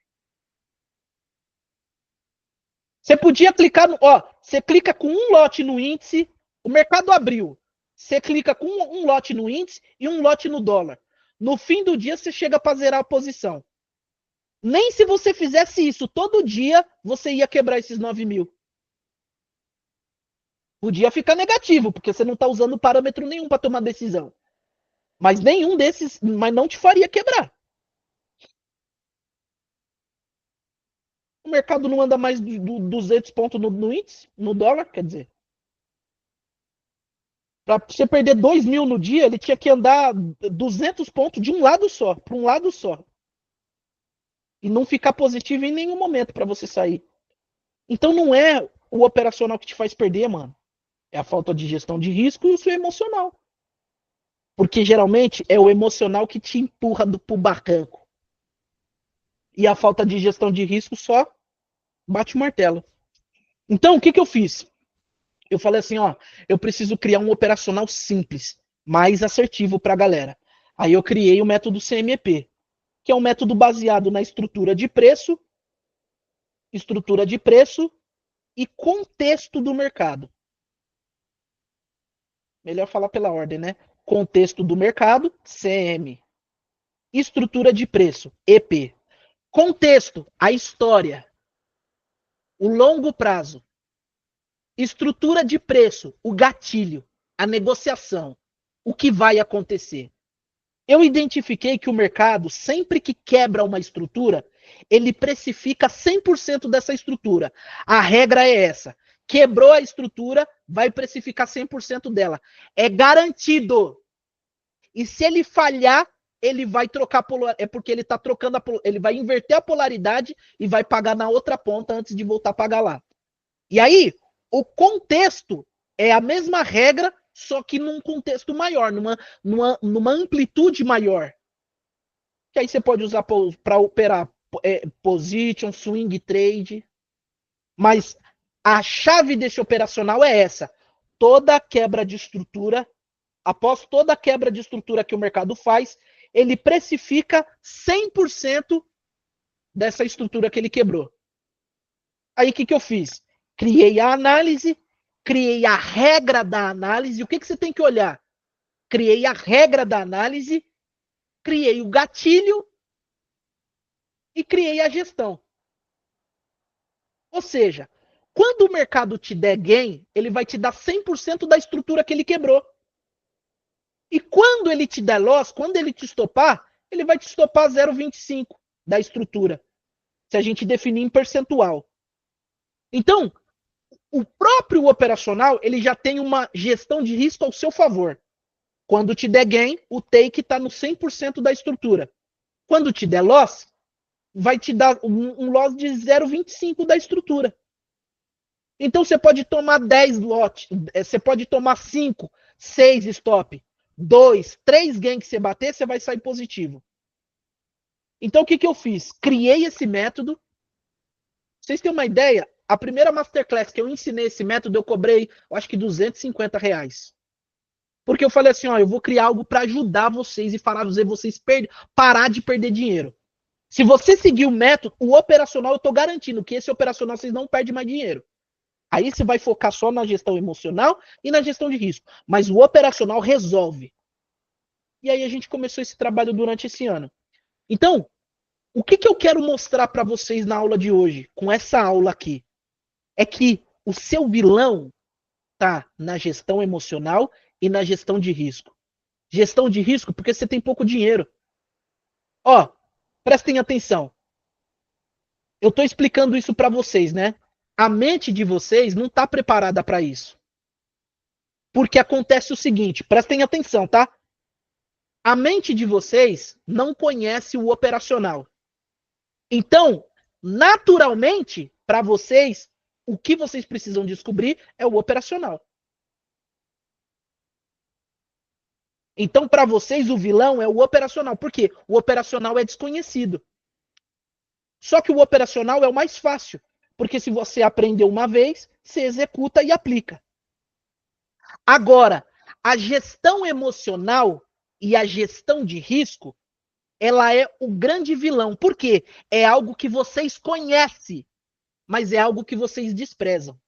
Você podia clicar no. Ó, você clica com um lote no índice, o mercado abriu. Você clica com um lote no índice e um lote no dólar. No fim do dia, você chega para zerar a posição. Nem se você fizesse isso todo dia, você ia quebrar esses 9.000. Podia ficar negativo, porque você não está usando parâmetro nenhum para tomar decisão. Mas nenhum desses, mas não te faria quebrar. O mercado não anda mais do 200 pontos no índice, no dólar, quer dizer. Para você perder 2 mil no dia, ele tinha que andar 200 pontos de um lado só, para um lado só. E não ficar positivo em nenhum momento para você sair. Então não é o operacional que te faz perder, mano. É a falta de gestão de risco e o seu emocional. Porque geralmente é o emocional que te empurra pro barranco. E a falta de gestão de risco só bate o martelo. Então, o que eu fiz? Eu falei assim, ó, eu preciso criar um operacional simples, mais assertivo para a galera. Aí eu criei o método CMP, que é um método baseado na estrutura de preço e contexto do mercado. Melhor falar pela ordem, né? Contexto do mercado, CM. Estrutura de preço, EP. Contexto, a história, o longo prazo. Estrutura de preço, o gatilho, a negociação, o que vai acontecer. Eu identifiquei que o mercado, sempre que quebra uma estrutura, ele precifica 100% dessa estrutura. A regra é essa. Quebrou a estrutura, vai precificar 100% dela. É garantido. E se ele falhar, ele vai trocar é porque ele está trocando ele vai inverter a polaridade e vai pagar na outra ponta antes de voltar a pagar lá. E aí, o contexto é a mesma regra, só que num contexto maior, numa amplitude maior. Que aí você pode usar para operar position, swing trade. Mas a chave desse operacional é essa. Toda quebra de estrutura, após toda quebra de estrutura que o mercado faz, ele precifica 100% dessa estrutura que ele quebrou. Aí o que eu fiz? Criei a análise, criei a regra da análise. O que você tem que olhar? Criei a regra da análise, criei o gatilho e criei a gestão. Ou seja, quando o mercado te der gain, ele vai te dar 100% da estrutura que ele quebrou. E quando ele te der loss, quando ele te estopar, ele vai te estopar 0,25 da estrutura. Se a gente definir em percentual. Então, o próprio operacional, ele já tem uma gestão de risco ao seu favor. Quando te der gain, o take está no 100% da estrutura. Quando te der loss, vai te dar um loss de 0,25 da estrutura. Então você pode tomar 10 lotes, você pode tomar 5, 6 stop, 2, 3 gain que você bater, você vai sair positivo. Então o que eu fiz? Criei esse método. Vocês têm uma ideia? A primeira masterclass que eu ensinei esse método, eu cobrei, eu acho que R$ 250. Porque eu falei assim, ó, eu vou criar algo para ajudar vocês e fazer vocês parar de perder dinheiro. Se você seguir o método, o operacional, eu estou garantindo que esse operacional vocês não perdem mais dinheiro. Aí você vai focar só na gestão emocional e na gestão de risco. Mas o operacional resolve. E aí a gente começou esse trabalho durante esse ano. Então, o que eu quero mostrar para vocês na aula de hoje, com essa aula aqui, é que o seu vilão tá na gestão emocional e na gestão de risco. Gestão de risco porque você tem pouco dinheiro. Ó, prestem atenção. Eu estou explicando isso para vocês, né? A mente de vocês não está preparada para isso. Porque acontece o seguinte, prestem atenção, tá? A mente de vocês não conhece o operacional. Então, naturalmente, para vocês, o que vocês precisam descobrir é o operacional. Então, para vocês, o vilão é o operacional. Por quê? O operacional é desconhecido. Só que o operacional é o mais fácil. Porque se você aprendeu uma vez, você executa e aplica. Agora, a gestão emocional e a gestão de risco, ela é o grande vilão. Por quê? É algo que vocês conhecem, mas é algo que vocês desprezam.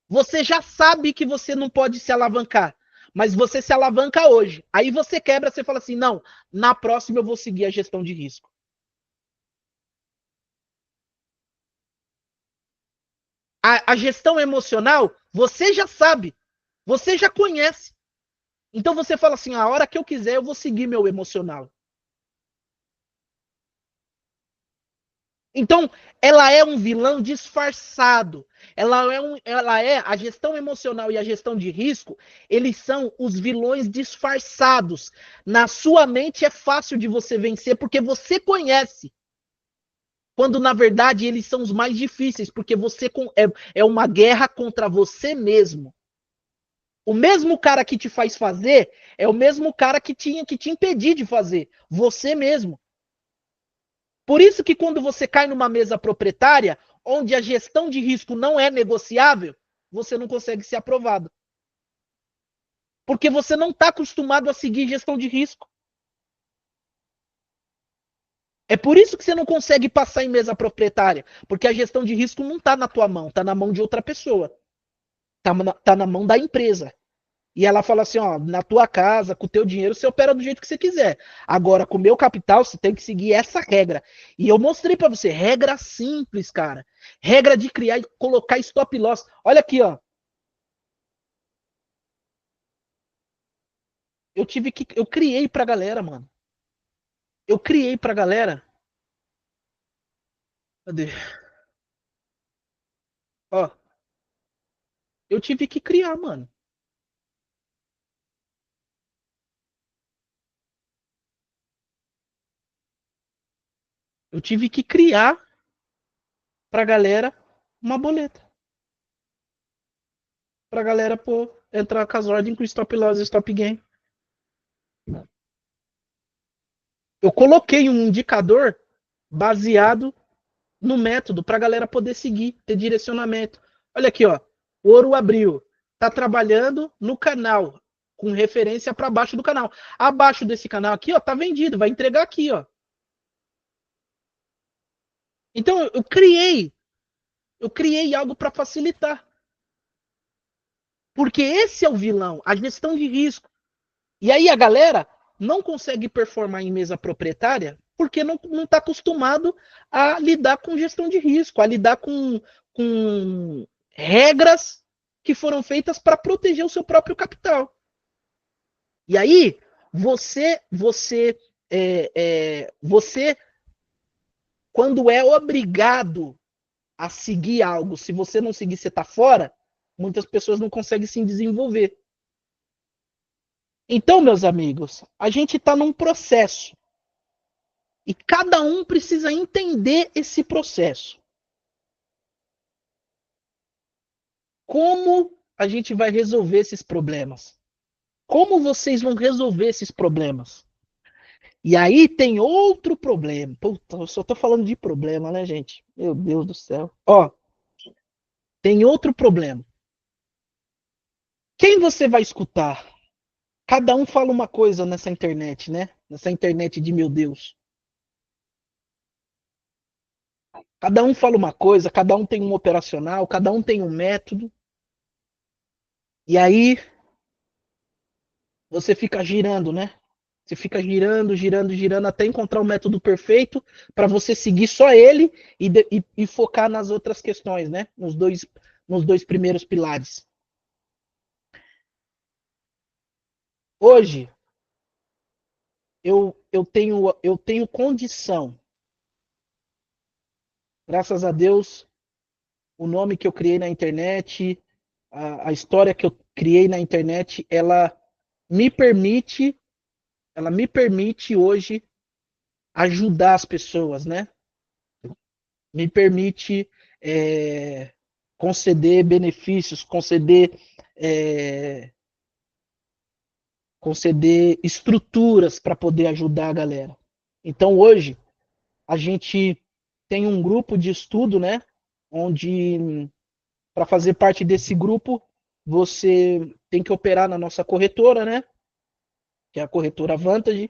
Você já sabe que você não pode se alavancar, mas você se alavanca hoje. Aí você quebra, você fala assim, não, na próxima eu vou seguir a gestão de risco. A gestão emocional, você já sabe, você já conhece. Então você fala assim, a hora que eu quiser eu vou seguir meu emocional. Então, ela é um vilão disfarçado. Ela é a gestão emocional e a gestão de risco, eles são os vilões disfarçados. Na sua mente é fácil de você vencer porque você conhece. Quando na verdade eles são os mais difíceis, porque é uma guerra contra você mesmo. O mesmo cara que te faz fazer é o mesmo cara que tinha que te impedir de fazer. Você mesmo. Por isso que quando você cai numa mesa proprietária, onde a gestão de risco não é negociável, você não consegue ser aprovado. Porque você não está acostumado a seguir gestão de risco. É por isso que você não consegue passar em mesa proprietária, porque a gestão de risco não está na tua mão, está na mão de outra pessoa. Tá na mão da empresa. E ela fala assim, ó, na tua casa, com o teu dinheiro, você opera do jeito que você quiser. Agora, com o meu capital, você tem que seguir essa regra. E eu mostrei para você, regra simples, cara. Regra de criar e colocar stop loss. Olha aqui, ó. Eu criei pra galera, mano. Eu criei pra galera. Cadê? Ó, eu tive que criar, mano. Eu tive que criar pra galera uma boleta. Pra galera, pô, entrar com as ordens com stop loss e stop gain. Eu coloquei um indicador baseado no método para a galera poder seguir, ter direcionamento. Olha aqui, ó. O Ouro abriu. Tá trabalhando no canal com referência para baixo do canal. Abaixo desse canal aqui, ó, tá vendido, vai entregar aqui, ó. Então eu criei algo para facilitar. Porque esse é o vilão, a gestão de risco. E aí a galera não consegue performar em mesa proprietária porque não está acostumado a lidar com gestão de risco, a lidar com regras que foram feitas para proteger o seu próprio capital. E aí você quando é obrigado a seguir algo, se você não seguir, você está fora. Muitas pessoas não conseguem se desenvolver. Então, meus amigos, a gente está num processo. E cada um precisa entender esse processo. Como a gente vai resolver esses problemas? Como vocês vão resolver esses problemas? E aí tem outro problema. Puta, eu só tô falando de problema, né, gente? Meu Deus do céu. Ó, tem outro problema. Quem você vai escutar? Cada um fala uma coisa nessa internet, né? Nessa internet de meu Deus. Cada um fala uma coisa, cada um tem um operacional, cada um tem um método. E aí você fica girando, né? Você fica girando, girando, girando até encontrar o método perfeito para você seguir só ele e focar nas outras questões, né? Nos dois primeiros pilares. Hoje eu tenho condição, graças a Deus, o nome que eu criei na internet, a história que eu criei na internet, me permite, ela me permite hoje ajudar as pessoas, né? Me permite conceder benefícios, é, conceder estruturas para poder ajudar a galera. Então hoje a gente tem um grupo de estudo, né? Onde para fazer parte desse grupo você tem que operar na nossa corretora, né? Que é a corretora Vantage.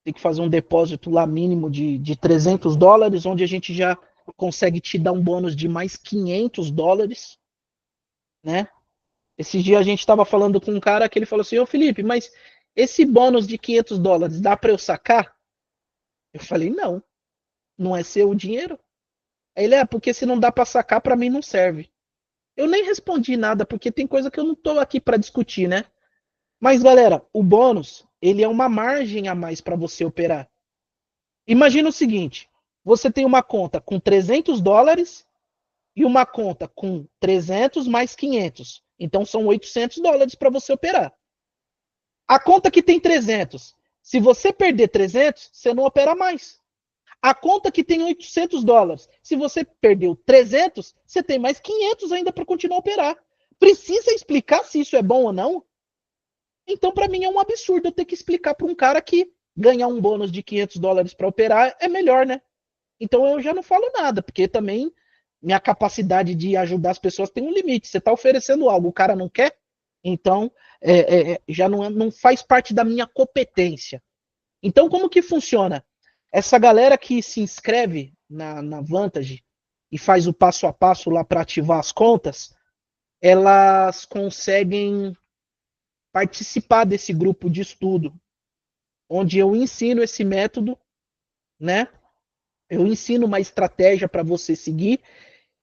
Tem que fazer um depósito lá mínimo de $300, onde a gente já consegue te dar um bônus de mais $500, né? Esse dia a gente estava falando com um cara que ele falou assim, ô Felipe, mas esse bônus de $500 dá para eu sacar? Eu falei, não, não é seu o dinheiro. Aí ele, porque se não dá para sacar, para mim não serve. Eu nem respondi nada, porque tem coisa que eu não tô aqui para discutir, né? Mas, galera, o bônus, ele é uma margem a mais para você operar. Imagina o seguinte, você tem uma conta com US$ 300 e uma conta com 300 mais 500. Então, são US$ 800 para você operar. A conta que tem 300, se você perder 300, você não opera mais. A conta que tem US$ 800, se você perdeu 300, você tem mais 500 ainda para continuar a operar. Precisa explicar se isso é bom ou não? Então, para mim, é um absurdo eu ter que explicar para um cara que ganhar um bônus de US$ 500 para operar é melhor, né? Então, eu já não falo nada, porque também minha capacidade de ajudar as pessoas tem um limite. Você está oferecendo algo, o cara não quer, então já não faz parte da minha competência. Então, como que funciona? Essa galera que se inscreve na Vantage e faz o passo a passo lá para ativar as contas, elas conseguem participar desse grupo de estudo, onde eu ensino esse método, né? Eu ensino uma estratégia para você seguir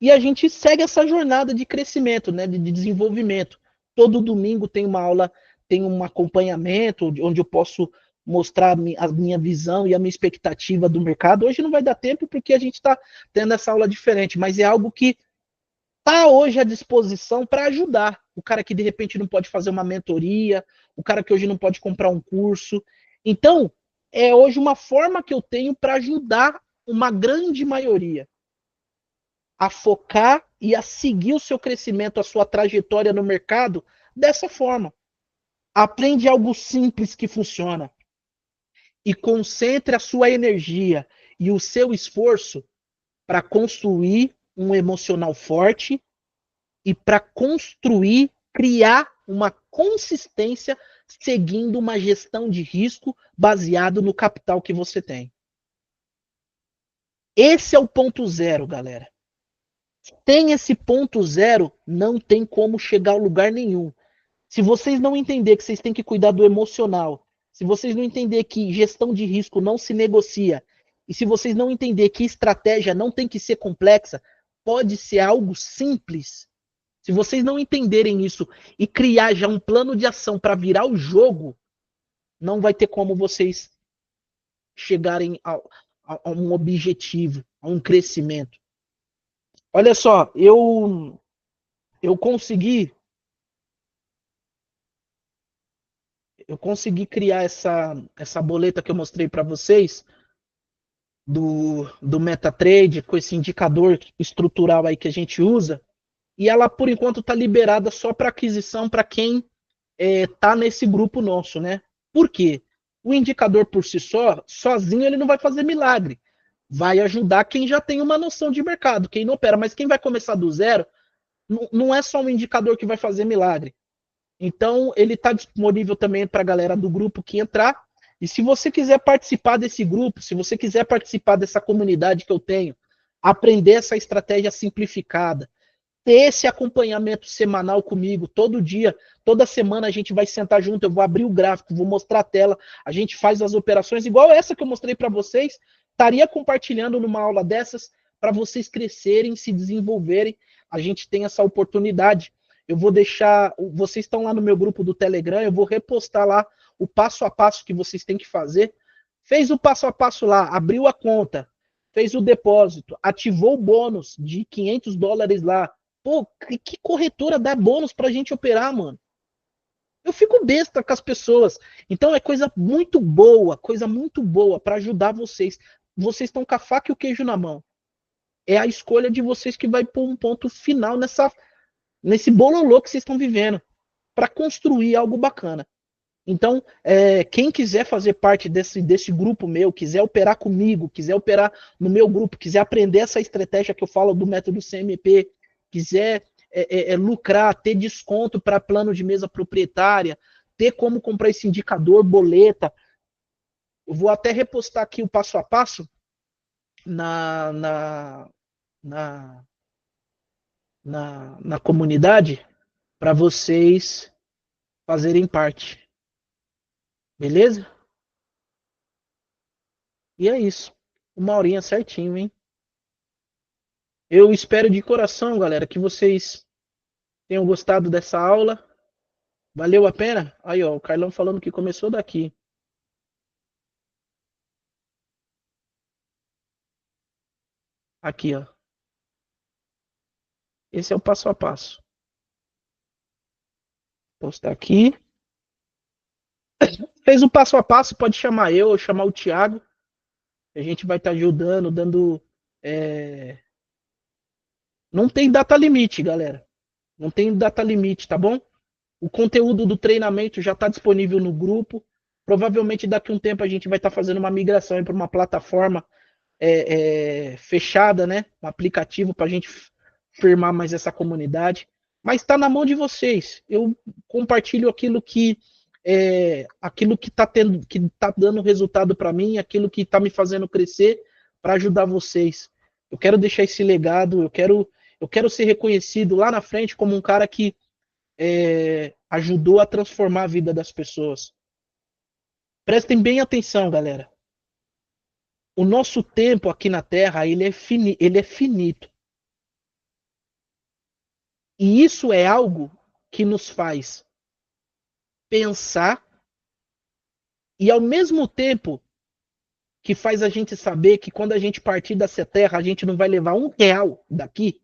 e a gente segue essa jornada de crescimento, né? De desenvolvimento. Todo domingo tem uma aula, tem um acompanhamento onde eu posso mostrar a minha visão e a minha expectativa do mercado. Hoje não vai dar tempo porque a gente está tendo essa aula diferente, mas é algo que está hoje à disposição para ajudar o cara que de repente não pode fazer uma mentoria, o cara que hoje não pode comprar um curso. Então, é hoje uma forma que eu tenho para ajudar uma grande maioria a focar e a seguir o seu crescimento, a sua trajetória no mercado dessa forma. Aprende algo simples que funciona e concentre a sua energia e o seu esforço para construir um emocional forte e para construir, criar uma consistência seguindo uma gestão de risco baseado no capital que você tem. Esse é o ponto zero, galera. Tem esse ponto zero, não tem como chegar a lugar nenhum. Se vocês não entenderem que vocês têm que cuidar do emocional, se vocês não entenderem que gestão de risco não se negocia, e se vocês não entenderem que estratégia não tem que ser complexa, pode ser algo simples. Se vocês não entenderem isso e criar já um plano de ação para virar o jogo, não vai ter como vocês chegarem a um objetivo, a um crescimento. Olha só, eu consegui criar essa boleta que eu mostrei para vocês do MetaTrade com esse indicador estrutural aí que a gente usa, e ela por enquanto está liberada só para aquisição para quem tá nesse grupo nosso, né? Por quê? O indicador por si só, sozinho, ele não vai fazer milagre. Vai ajudar quem já tem uma noção de mercado, quem não opera, mas quem vai começar do zero, não é só um indicador que vai fazer milagre. Então, ele está disponível também para a galera do grupo que entrar. E se você quiser participar desse grupo, se você quiser participar dessa comunidade que eu tenho, aprender essa estratégia simplificada, ter esse acompanhamento semanal comigo, todo dia, toda semana a gente vai sentar junto, eu vou abrir o gráfico, vou mostrar a tela, a gente faz as operações, igual essa que eu mostrei para vocês, estaria compartilhando numa aula dessas para vocês crescerem, se desenvolverem, a gente tem essa oportunidade. Eu vou deixar, vocês estão lá no meu grupo do Telegram, eu vou repostar lá o passo a passo que vocês têm que fazer. Fez o passo a passo lá, abriu a conta, fez o depósito, ativou o bônus de US$ 500 lá. Pô, que corretora dá bônus pra gente operar, mano? Eu fico besta com as pessoas. Então é coisa muito boa para ajudar vocês. Vocês estão com a faca e o queijo na mão. É a escolha de vocês que vai pôr um ponto final nesse bololô que vocês estão vivendo para construir algo bacana. Então, quem quiser fazer parte desse grupo meu, quiser operar comigo, quiser operar no meu grupo, quiser aprender essa estratégia que eu falo do método CMP, quiser lucrar, ter desconto para plano de mesa proprietária, ter como comprar esse indicador, boleta, eu vou até repostar aqui o passo a passo na, na, na, na comunidade para vocês fazerem parte. Beleza? E é isso. Uma horinha certinho, hein? Eu espero de coração, galera, que vocês tenham gostado dessa aula. Valeu a pena? Aí, ó, o Carlão falando que começou daqui. Aqui, ó. Esse é o passo a passo. Postar aqui. Fez o passo a passo, pode chamar eu ou chamar o Thiago. A gente vai estar ajudando, dando. é, Não tem data limite, galera. Não tem data limite, tá bom? O conteúdo do treinamento já está disponível no grupo. Provavelmente daqui a um tempo a gente vai estar fazendo uma migração para uma plataforma fechada, né? Um aplicativo para a gente firmar mais essa comunidade. Mas está na mão de vocês. Eu compartilho aquilo que está tendo, que está dando resultado para mim, aquilo que está me fazendo crescer para ajudar vocês. Eu quero deixar esse legado, eu quero ser reconhecido lá na frente como um cara que ajudou a transformar a vida das pessoas. Prestem bem atenção, galera. O nosso tempo aqui na Terra, ele é finito. E isso é algo que nos faz pensar e, ao mesmo tempo, que faz a gente saber que quando a gente partir dessa Terra, a gente não vai levar R$ 1 daqui.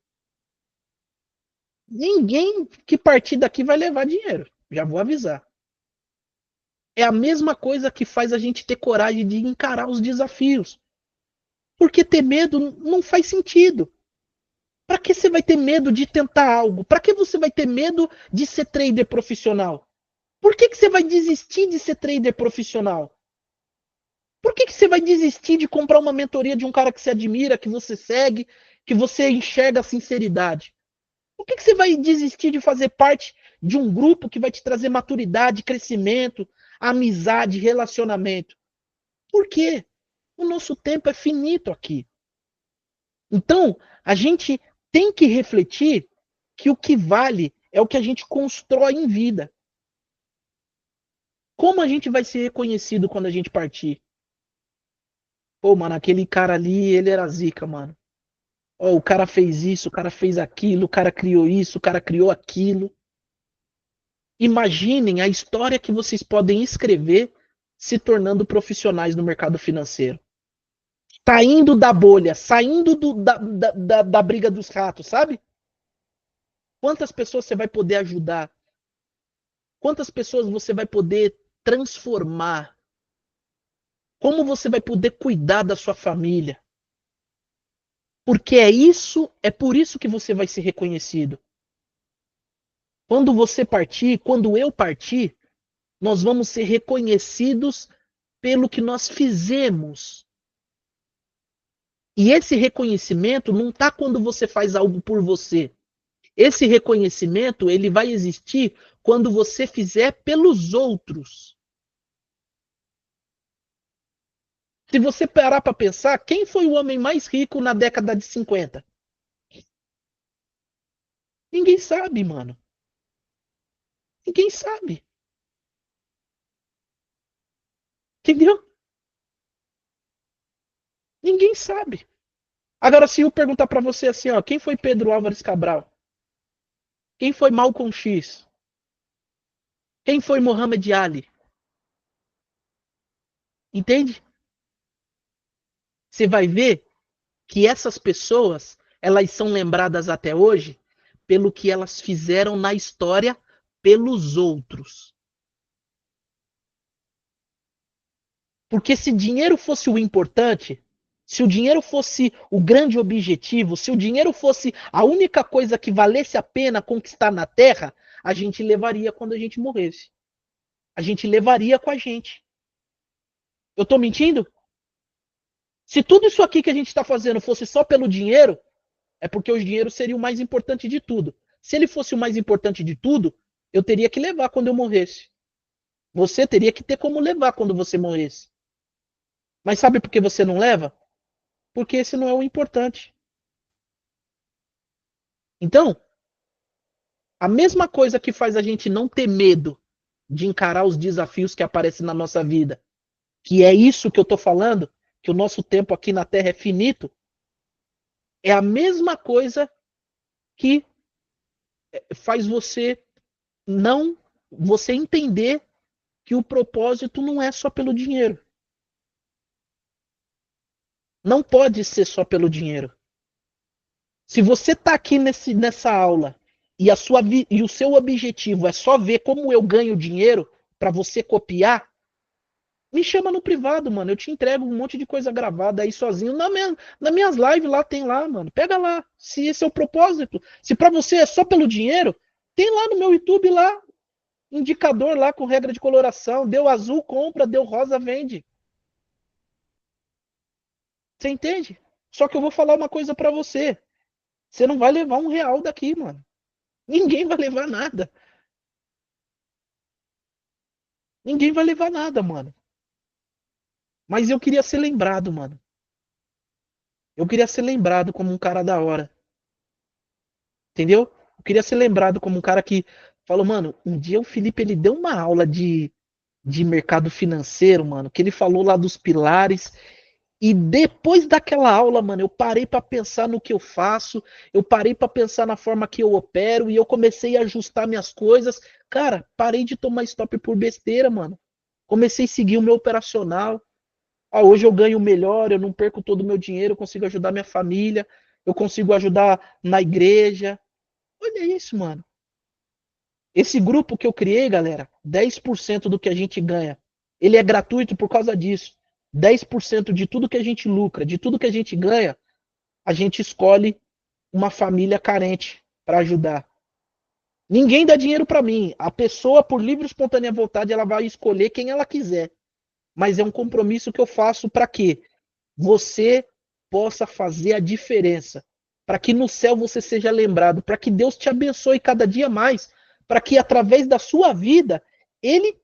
Ninguém que partir daqui vai levar dinheiro. Já vou avisar. É a mesma coisa que faz a gente ter coragem de encarar os desafios. Porque ter medo não faz sentido. Para que você vai ter medo de tentar algo? Para que você vai ter medo de ser trader profissional? Por que você vai desistir de ser trader profissional? Por que você vai desistir de comprar uma mentoria de um cara que você admira, que você segue, que você enxerga a sinceridade? Por que você vai desistir de fazer parte de um grupo que vai te trazer maturidade, crescimento, amizade, relacionamento? Por quê? O nosso tempo é finito aqui. Então, a gente tem que refletir que o que vale é o que a gente constrói em vida. Como a gente vai ser reconhecido quando a gente partir? Pô, mano, aquele cara ali, ele era zica, mano. Ó, o cara fez isso, o cara fez aquilo, o cara criou isso, o cara criou aquilo. Imaginem a história que vocês podem escrever se tornando profissionais no mercado financeiro. Saindo da bolha, saindo da briga dos ratos, sabe? Quantas pessoas você vai poder ajudar? Quantas pessoas você vai poder transformar? Como você vai poder cuidar da sua família? Porque é por isso que você vai ser reconhecido. Quando você partir, quando eu partir, nós vamos ser reconhecidos pelo que nós fizemos. E esse reconhecimento não está quando você faz algo por você. Esse reconhecimento, ele vai existir quando você fizer pelos outros. Se você parar para pensar, quem foi o homem mais rico na década de 50? Ninguém sabe, mano. Ninguém sabe. Entendeu? Ninguém sabe. Agora, se eu perguntar para você assim, ó, quem foi Pedro Álvares Cabral? Quem foi Malcolm X? Quem foi Muhammad Ali? Entende? Você vai ver que essas pessoas, elas são lembradas até hoje pelo que elas fizeram na história pelos outros. Porque se dinheiro fosse o importante, se o dinheiro fosse o grande objetivo, se o dinheiro fosse a única coisa que valesse a pena conquistar na Terra, a gente levaria quando a gente morresse. A gente levaria com a gente. Eu estou mentindo? Se tudo isso aqui que a gente está fazendo fosse só pelo dinheiro, é porque o dinheiro seria o mais importante de tudo. Se ele fosse o mais importante de tudo, eu teria que levar quando eu morresse. Você teria que ter como levar quando você morresse. Mas sabe por que você não leva? Porque esse não é o importante. Então, a mesma coisa que faz a gente não ter medo de encarar os desafios que aparecem na nossa vida, que é isso que eu estou falando, que o nosso tempo aqui na Terra é finito, é a mesma coisa que faz você não você entender que o propósito não é só pelo dinheiro. Não pode ser só pelo dinheiro. Se você está aqui nessa aula e o seu objetivo é só ver como eu ganho dinheiro para você copiar, me chama no privado, mano. Eu te entrego um monte de coisa gravada aí sozinho. Nas minhas lives lá tem lá, mano. Pega lá. Se esse é o propósito. Se para você é só pelo dinheiro, tem lá no meu YouTube lá, indicador lá com regra de coloração. Deu azul, compra, deu rosa, vende. Você entende? Só que eu vou falar uma coisa para você. Você não vai levar R$ 1 daqui, mano. Ninguém vai levar nada. Ninguém vai levar nada, mano. Mas eu queria ser lembrado, mano. Eu queria ser lembrado como um cara da hora. Entendeu? Eu queria ser lembrado como um cara que falou, mano, um dia o Felipe ele deu uma aula de mercado financeiro, mano, que ele falou lá dos pilares. E depois daquela aula, mano, eu parei pra pensar no que eu faço, eu parei pra pensar na forma que eu opero e eu comecei a ajustar minhas coisas. Cara, parei de tomar stop por besteira, mano. Comecei a seguir o meu operacional. Ah, hoje eu ganho melhor, eu não perco todo o meu dinheiro, eu consigo ajudar minha família, eu consigo ajudar na igreja. Olha isso, mano. Esse grupo que eu criei, galera, 10% do que a gente ganha, ele é gratuito por causa disso. 10% de tudo que a gente lucra, de tudo que a gente ganha, a gente escolhe uma família carente para ajudar. Ninguém dá dinheiro para mim. A pessoa, por livre e espontânea vontade, ela vai escolher quem ela quiser. Mas é um compromisso que eu faço para quê? Você possa fazer a diferença, para que no céu você seja lembrado, para que Deus te abençoe cada dia mais, para que através da sua vida ele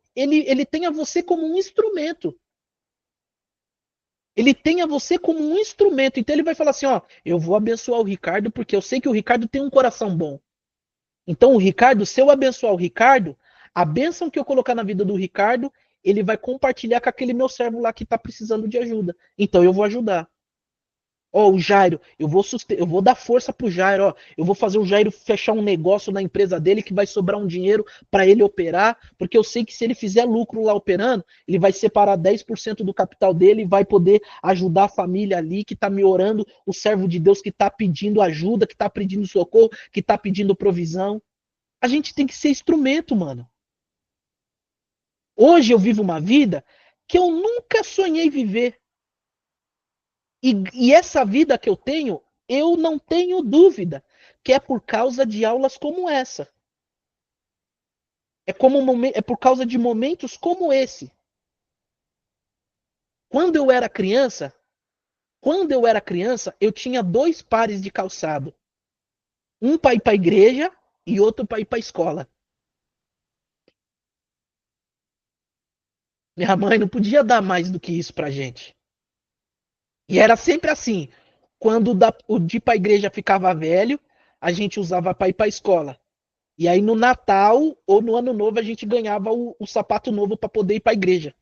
tenha você como um instrumento. Ele tenha você como um instrumento. Então ele vai falar assim, ó, eu vou abençoar o Ricardo porque eu sei que o Ricardo tem um coração bom. Então o Ricardo, se eu abençoar o Ricardo, a bênção que eu colocar na vida do Ricardo, ele vai compartilhar com aquele meu servo lá que está precisando de ajuda. Então eu vou ajudar. Ó, o Jairo, eu vou dar força pro Jairo, ó. Eu vou fazer o Jairo fechar um negócio na empresa dele que vai sobrar um dinheiro para ele operar, porque eu sei que se ele fizer lucro lá operando, ele vai separar 10% do capital dele e vai poder ajudar a família ali que tá me orando, o servo de Deus que tá pedindo ajuda, que tá pedindo socorro, que tá pedindo provisão. A gente tem que ser instrumento, mano. Hoje eu vivo uma vida que eu nunca sonhei viver. E essa vida que eu tenho, eu não tenho dúvida que é por causa de aulas como essa. É por causa de momentos como esse. Quando eu era criança, eu tinha dois pares de calçado. Um para ir para a igreja e outro para ir para a escola. Minha mãe não podia dar mais do que isso pra gente. E era sempre assim. Quando o de ir para a igreja ficava velho, a gente usava para ir para a escola. E aí no Natal ou no Ano Novo a gente ganhava o sapato novo para poder ir para a igreja.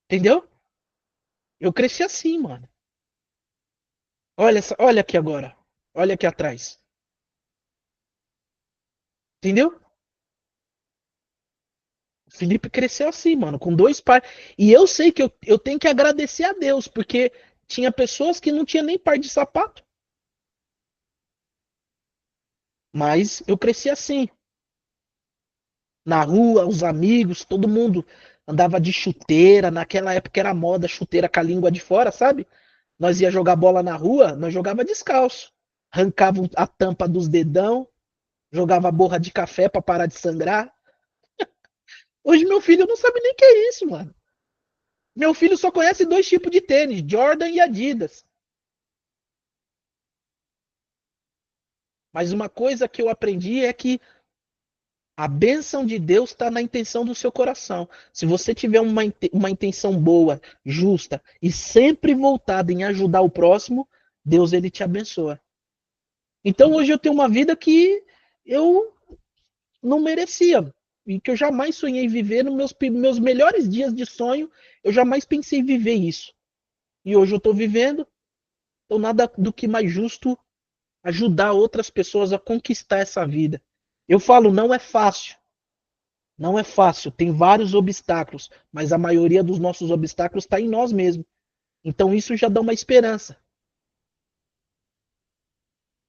Entendeu? Eu cresci assim, mano. Olha aqui agora. Olha aqui atrás. Entendeu? O Felipe cresceu assim, mano, com dois pais. E eu sei que eu tenho que agradecer a Deus, porque tinha pessoas que não tinham nem par de sapato. Mas eu cresci assim. Na rua, os amigos, todo mundo andava de chuteira. Naquela época era moda chuteira com a língua de fora, sabe? Nós ia jogar bola na rua, nós jogava descalço. Arrancava a tampa dos dedão, jogava borra de café para parar de sangrar. Hoje meu filho não sabe nem o que é isso, mano. Meu filho só conhece dois tipos de tênis, Jordan e Adidas. Mas uma coisa que eu aprendi é que a bênção de Deus está na intenção do seu coração. Se você tiver uma intenção boa, justa e sempre voltada em ajudar o próximo, Deus ele te abençoa. Então hoje eu tenho uma vida que eu não merecia e que eu jamais sonhei viver nos meus melhores dias de sonho, eu jamais pensei em viver isso. E hoje eu estou vivendo, então nada do que mais justo ajudar outras pessoas a conquistar essa vida. Eu falo, não é fácil. Não é fácil, tem vários obstáculos, mas a maioria dos nossos obstáculos está em nós mesmos. Então isso já dá uma esperança.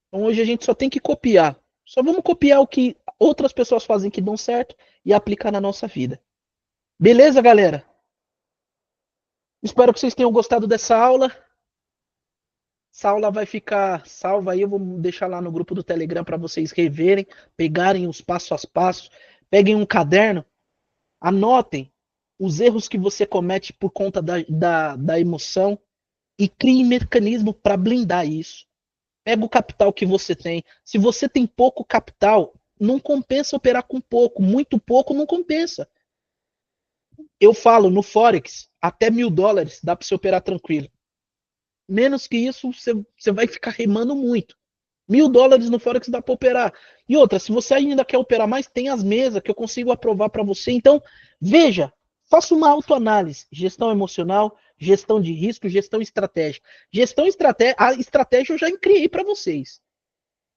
Então hoje a gente só tem que copiar. Só vamos copiar o que outras pessoas fazem que dão certo e aplicar na nossa vida. Beleza, galera? Espero que vocês tenham gostado dessa aula. Essa aula vai ficar salva aí, eu vou deixar lá no grupo do Telegram para vocês reverem, pegarem os passos a passos, peguem um caderno, anotem os erros que você comete por conta da emoção e crie mecanismo para blindar isso. Pega o capital que você tem. Se você tem pouco capital, não compensa operar com pouco. Muito pouco não compensa. Eu falo no Forex, até US$ 1.000 dá para você operar tranquilo. Menos que isso, você vai ficar remando muito. US$ 1.000 no Forex dá para operar. E outra, se você ainda quer operar mais, tem as mesas que eu consigo aprovar para você. Então, veja, faça uma autoanálise. Gestão emocional, gestão de risco, gestão estratégica. Gestão estratégia, a estratégia eu já criei para vocês.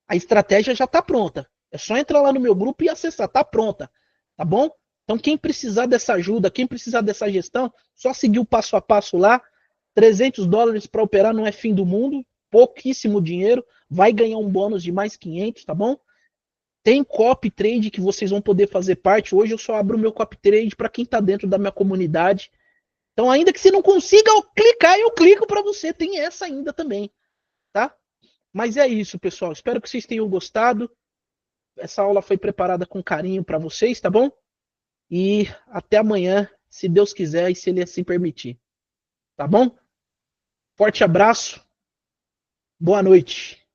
A estratégia já está pronta. É só entrar lá no meu grupo e acessar, está pronta. Tá bom? Então, quem precisar dessa ajuda, quem precisar dessa gestão, só seguir o passo a passo lá. US$ 300 para operar não é fim do mundo, pouquíssimo dinheiro, vai ganhar um bônus de mais 500, tá bom? Tem copy trade que vocês vão poder fazer parte. Hoje eu só abro o meu copy trade para quem está dentro da minha comunidade. Então, ainda que você não consiga clicar, eu clico para você. Tem essa ainda também, tá? Mas é isso, pessoal. Espero que vocês tenham gostado. Essa aula foi preparada com carinho para vocês, tá bom? E até amanhã, se Deus quiser e se Ele assim permitir. Tá bom? Forte abraço. Boa noite.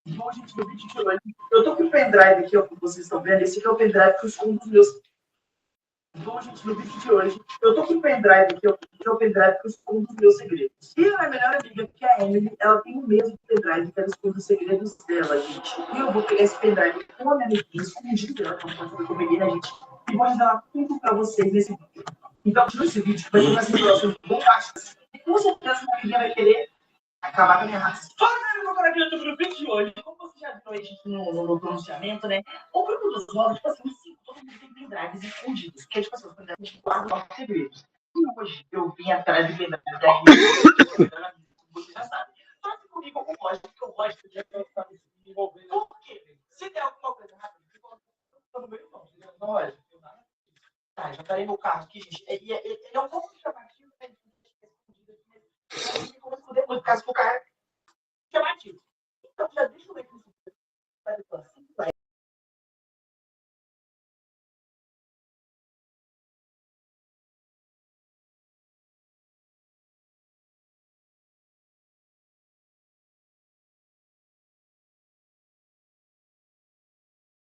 Bom, gente, no vídeo de hoje, eu tô com o pendrive aqui, ó, como vocês estão vendo. Esse aqui é o pendrive que eu escondo dos meus. Bom, gente, no vídeo de hoje, eu tô com o pendrive aqui, ó, que é o pendrive que eu escondo os meus segredos. E a minha melhor amiga, que é a Emily, ela tem o mesmo pendrive que ela esconde os segredos dela, gente. E eu vou pegar esse pendrive com a minha amiguinha, escondido dela, que eu peguei, né, gente? E vou revelar tudo pra vocês nesse vídeo. Então, nesse vídeo, vai ter umas revelações bombásticas. E com certeza, minha amiguinha vai querer acabar com a minha raça. Fala, galera, meu canal aqui no YouTube, no vídeo de hoje. Como você já viu aí no pronunciamento, né? O grupo dos novos, tipo assim, sim, todo mundo tem pendrives escondidos. Que é tipo assim, os pendrives de guarda nossos segredos. E hoje eu vim atrás de pendrives da Emily, você já sabe. Faça comigo como lógico, porque eu gosto de envolver. Por quê? Se der alguma coisa errada, eu no meio não. Não, olha. Tá, já parei meu carro aqui, gente. Ele é um pouco chamativo, né? Como esconder muito, caso o carro